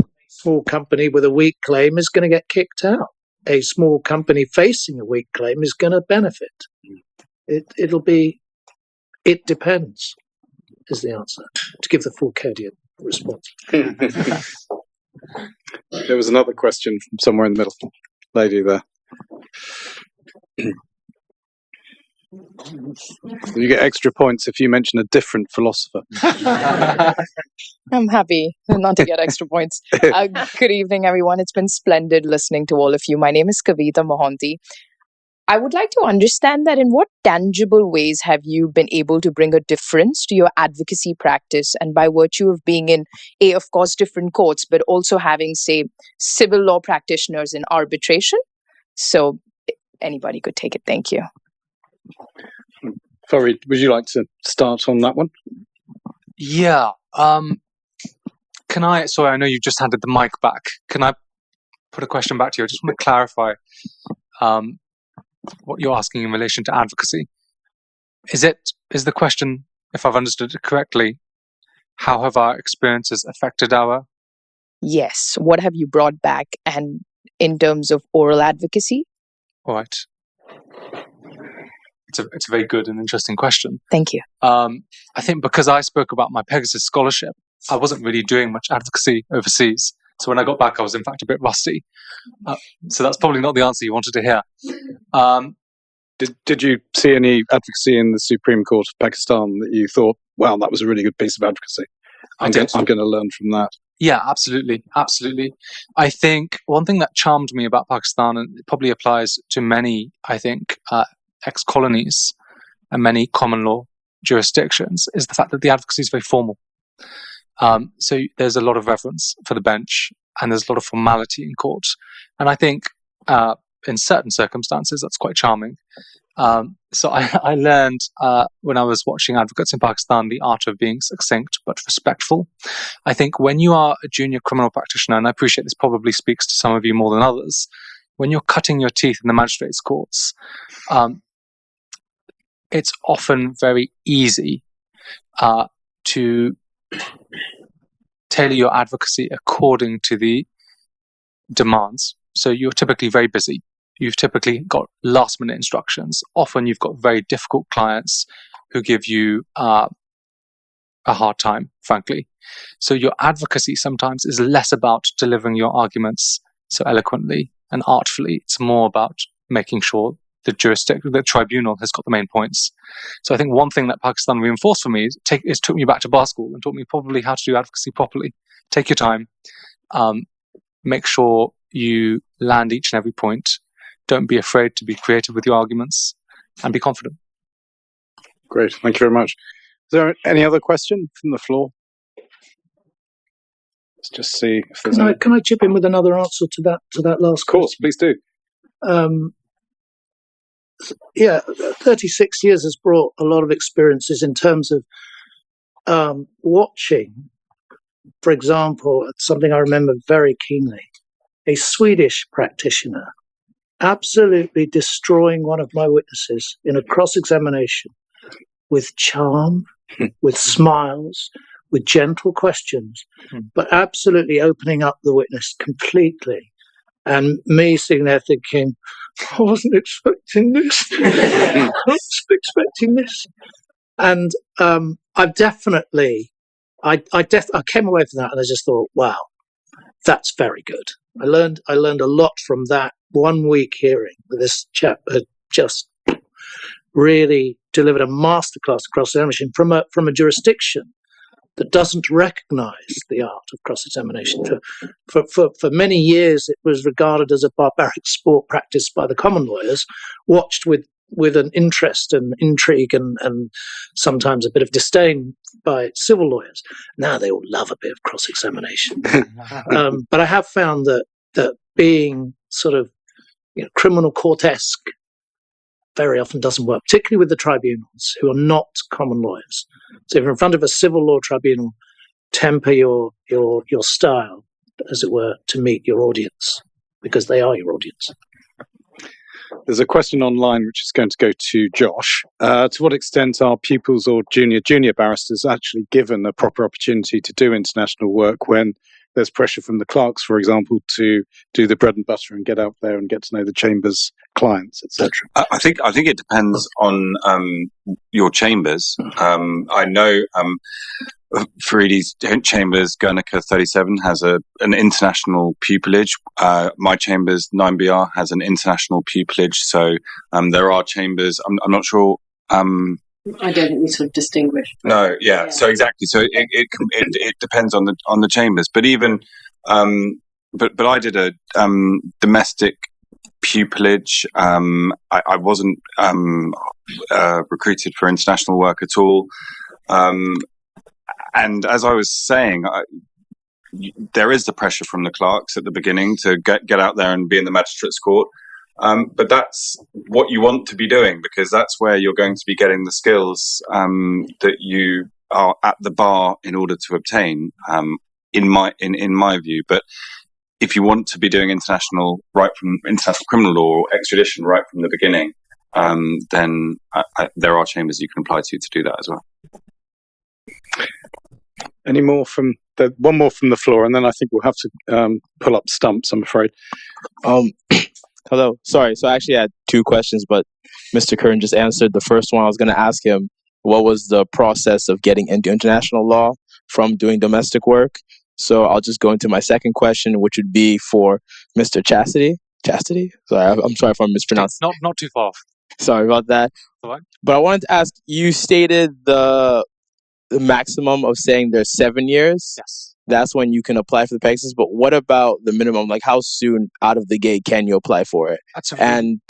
a small company with a weak claim is going to get kicked out. A small company facing a weak claim is going to benefit. It depends, is the answer, to give the Foucauldian response. There was another question from somewhere in the middle. Lady there. You get extra points if you mention a different philosopher. I'm happy not to get extra points. Good evening, everyone. It's been splendid listening to all of you. My name is Kavita Mohanty. I would like to understand that in what tangible ways have you been able to bring a difference to your advocacy practice, and by virtue of being in, of course, different courts, but also having, say, civil law practitioners in arbitration? So anybody could take it. Thank you. Fahrid, would you like to start on that one? Yeah. Can I? Sorry, I know you just handed the mic back. Can I put a question back to you? I just want to clarify what you're asking in relation to advocacy. Is the question, if I've understood it correctly, how have our experiences affected our? Yes. What have you brought back, and in terms of oral advocacy? All right. It's a very good and interesting question. Thank you. I think because I spoke about my Pegasus Scholarship, I wasn't really doing much advocacy overseas. So when I got back, I was in fact a bit rusty. So that's probably not the answer you wanted to hear. Did you see any advocacy in the Supreme Court of Pakistan that you thought, wow, that was a really good piece of advocacy? I'm going to learn from that. Yeah, absolutely. Absolutely. I think one thing that charmed me about Pakistan, and it probably applies to many, I think, ex-colonies and many common law jurisdictions, is the fact that the advocacy is very formal. So there's a lot of reverence for the bench, and there's a lot of formality in court. And I think in certain circumstances, that's quite charming. So I learned when I was watching advocates in Pakistan the art of being succinct but respectful. I think when you are a junior criminal practitioner, and I appreciate this probably speaks to some of you more than others, when you're cutting your teeth in the magistrates' courts, it's often very easy to tailor your advocacy according to the demands. So you're typically very busy. You've typically got last-minute instructions. Often you've got very difficult clients who give you a hard time, frankly. So your advocacy sometimes is less about delivering your arguments so eloquently and artfully. It's more about making sure the tribunal has got the main points. So I think one thing that Pakistan reinforced for me is took me back to bar school and taught me probably how to do advocacy properly. Take your time, make sure you land each and every point. Don't be afraid to be creative with your arguments, and be confident. Great, thank you very much. Is there any other question from the floor? Let's just see if there's Can I chip in with another answer to that last Of course, question? please do. 36 years has brought a lot of experiences in terms of watching, for example, something I remember very keenly, a Swedish practitioner absolutely destroying one of my witnesses in a cross-examination with charm, with smiles, with gentle questions, but absolutely opening up the witness completely. And me sitting there thinking, I wasn't expecting this. I wasn't expecting this. And I came away from that and I just thought, wow, that's very good. I learned a lot from that 1 week hearing where this chap had just really delivered a masterclass of cross-examination from a jurisdiction that doesn't recognise the art of cross-examination. For many years, it was regarded as a barbaric sport practiced by the common lawyers, watched with an interest and intrigue and sometimes a bit of disdain by civil lawyers. Now they all love a bit of cross-examination. But I have found that being sort of criminal court-esque very often doesn't work, particularly with the tribunals who are not common lawyers. So if you're in front of a civil law tribunal, temper your style, as it were, to meet your audience, because they are your audience. There's a question online which is going to go to Josh. To what extent are pupils or junior barristers actually given a proper opportunity to do international work when there's pressure from the clerks, for example, to do the bread and butter and get out there and get to know the chambers, clients, etc.? I think it depends on your chambers. I know Fahrid Chambers, Guernica 37 has an international pupillage. My chambers 9BR has an international pupillage. So there are chambers. I'm not sure. I don't think we sort of distinguish. No, yeah. So exactly. So it depends on the chambers. But even but I did a domestic pupillage. I wasn't recruited for international work at all. And as I was saying, there is the pressure from the clerks at the beginning to get out there and be in the magistrate's court. But that's what you want to be doing, because that's where you're going to be getting the skills that you are at the bar in order to obtain, in my view. But if you want to be doing international criminal law or extradition right from the beginning, then there are chambers you can apply to do that as well. Any more from one more from the floor, and then I think we'll have to pull up stumps, I'm afraid. Hello. Sorry. So I actually had two questions, but Mr. Kern just answered the first one. I was going to ask him, what was the process of getting into international law from doing domestic work? So I'll just go into my second question, which would be for Mr. Chastity. Chastity? Sorry, I'm sorry if I'm mispronouncing. Not too far. Sorry about that. Right. But I wanted to ask, you stated the maximum of saying there's 7 years. Yes. That's when you can apply for the Pegasus. But what about the minimum? Like, how soon out of the gate can you apply for it? And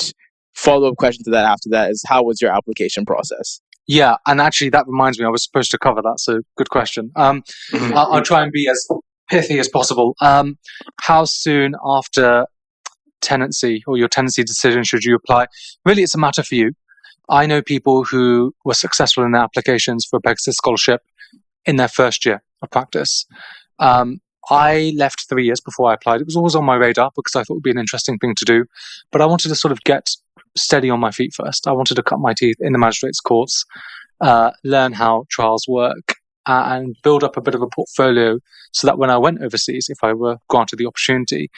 follow-up question to that after that is, how was your application process? Yeah, and actually that reminds me, I was supposed to cover that, so good question. I'll try and be as pithy as possible. How soon after tenancy or your tenancy decision should you apply? Really, it's a matter for you. I know people who were successful in their applications for a Pegasus Scholarship in their first year of practice. I left 3 years before I applied. It was always on my radar because I thought it would be an interesting thing to do. But I wanted to sort of get steady on my feet first. I wanted to cut my teeth in the magistrates' courts, learn how trials work, and build up a bit of a portfolio so that when I went overseas, if I were granted the opportunity,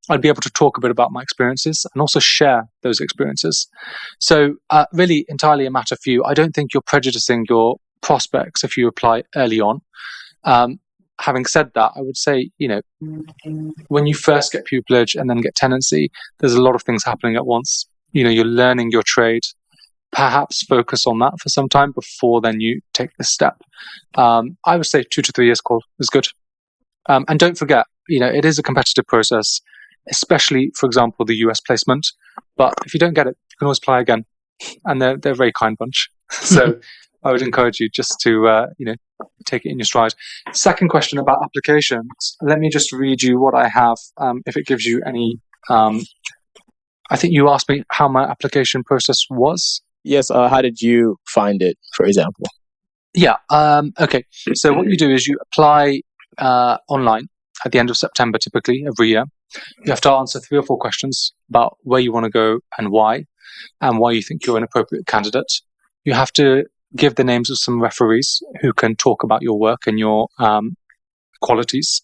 I'd be able to talk a bit about my experiences and also share those experiences. So really entirely a matter for you. I don't think you're prejudicing your prospects if you apply early on. Having said that, I would say, when you first get pupillage and then get tenancy, there's a lot of things happening at once. you're learning your trade, perhaps focus on that for some time before then you take this step. I would say 2 to 3 years call is good. And don't forget, it is a competitive process, especially, for example, the US placement. But if you don't get it, you can always apply again. And they're a very kind bunch. So I would encourage you just to, take it in your stride. Second question about applications. Let me just read you what I have, if it gives you any... I think you asked me how my application process was. Yes, how did you find it, for example? Yeah, okay. So what you do is you apply online at the end of September, typically, every year. You have to answer 3 or 4 questions about where you want to go and why you think you're an appropriate candidate. You have to give the names of some referees who can talk about your work and your qualities.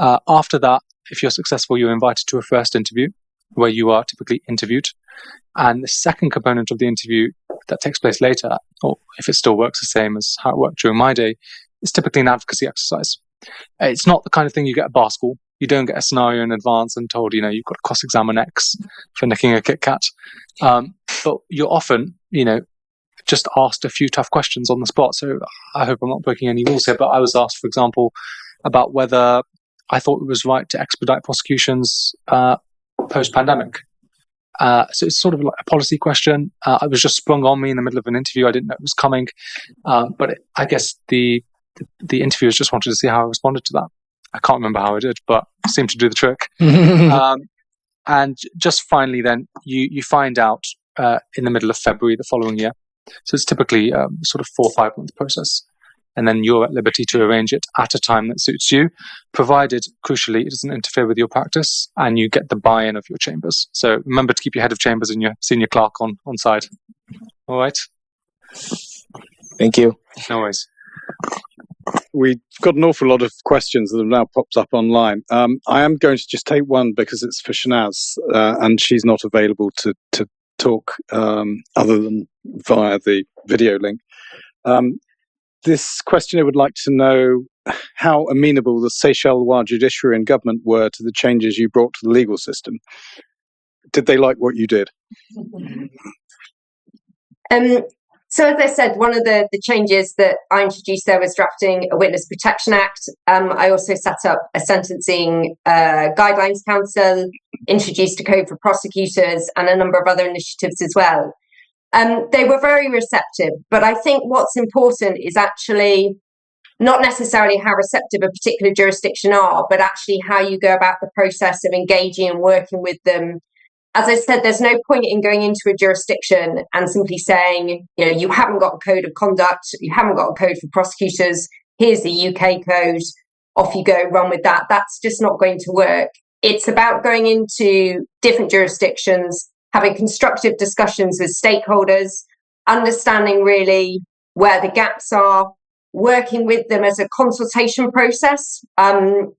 After that, if you're successful, you're invited to a first interview where you are typically interviewed. And the second component of the interview that takes place later, or if it still works the same as how it worked during my day, is typically an advocacy exercise. It's not the kind of thing you get at bar school. You don't get a scenario in advance and told, you've got to cross-examine X for nicking a Kit Kat. But you're often, just asked a few tough questions on the spot. So I hope I'm not breaking any rules here, but I was asked, for example, about whether I thought it was right to expedite prosecutions post-pandemic. So it's sort of like a policy question. It was just sprung on me in the middle of an interview. I didn't know it was coming. But I guess the interviewers just wanted to see how I responded to that. I can't remember how I did, but it seemed to do the trick. And just finally then, you find out in the middle of February the following year. So it's typically sort of 4 or 5 month process. And then you're at liberty to arrange it at a time that suits you, provided, crucially, it doesn't interfere with your practice and you get the buy-in of your chambers. So remember to keep your head of chambers and your senior clerk on side. All right? Thank you. No worries. We've got an awful lot of questions that have now popped up online. I am going to just take one because it's for Shenaz, and she's not available to talk other than via the video link. This questioner would like to know how amenable the Seychellois judiciary and government were to the changes you brought to the legal system. Did they like what you did? So as I said, one of the changes that I introduced there was drafting a Witness Protection Act. I also set up a sentencing guidelines council, introduced a code for prosecutors, and a number of other initiatives as well. They were very receptive, but I think what's important is actually not necessarily how receptive a particular jurisdiction are, but actually how you go about the process of engaging and working with them. As I said, there's no point in going into a jurisdiction and simply saying, you haven't got a code of conduct, you haven't got a code for prosecutors, here's the UK code, off you go, run with that. That's just not going to work. It's about going into different jurisdictions, having constructive discussions with stakeholders, understanding really where the gaps are, working with them as a consultation process.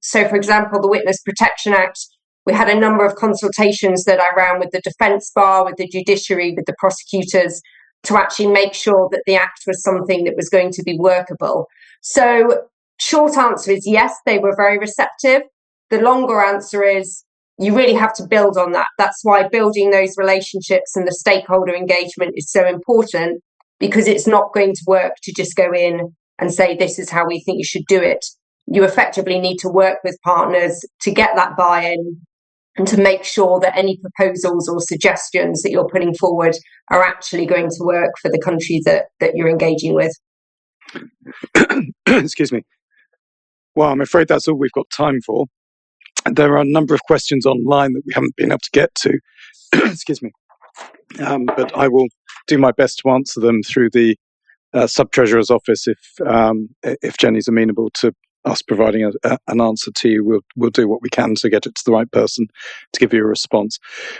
So, for example, the Witness Protection Act, we had a number of consultations that I ran with the defence bar, with the judiciary, with the prosecutors, to actually make sure that the act was something that was going to be workable. So, short answer is yes, they were very receptive. The longer answer is you really have to build on that. That's why building those relationships and the stakeholder engagement is so important, because it's not going to work to just go in and say, this is how we think you should do it. You effectively need to work with partners to get that buy-in and to make sure that any proposals or suggestions that you're putting forward are actually going to work for the country that you're engaging with. Excuse me. Well, I'm afraid that's all we've got time for. There are a number of questions online that we haven't been able to get to. Excuse me. But I will do my best to answer them through the Sub-Treasurer's office if Jenny's amenable to us providing an answer to you. We'll do what we can to get it to the right person to give you a response.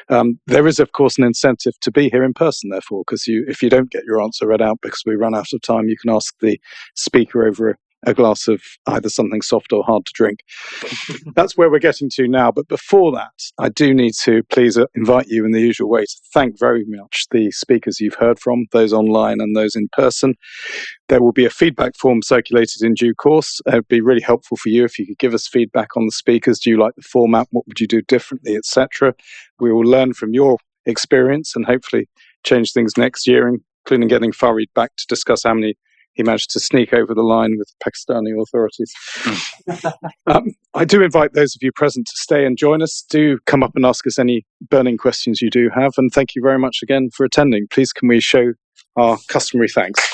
There is, of course, an incentive to be here in person, therefore, because if you don't get your answer read out because we run out of time, you can ask the speaker over a glass of either something soft or hard to drink. That's where we're getting to now. But before that, I do need to please invite you in the usual way to thank very much the speakers you've heard from, those online and those in person. There will be a feedback form circulated in due course. It would be really helpful for you if you could give us feedback on the speakers. Do you like the format? What would you do differently, etc.? We will learn from your experience and hopefully change things next year, including getting Fahrid back to discuss how many he managed to sneak over the line with the Pakistani authorities. I do invite those of you present to stay and join us. Do come up and ask us any burning questions you do have. And thank you very much again for attending. Please can we show our customary thanks.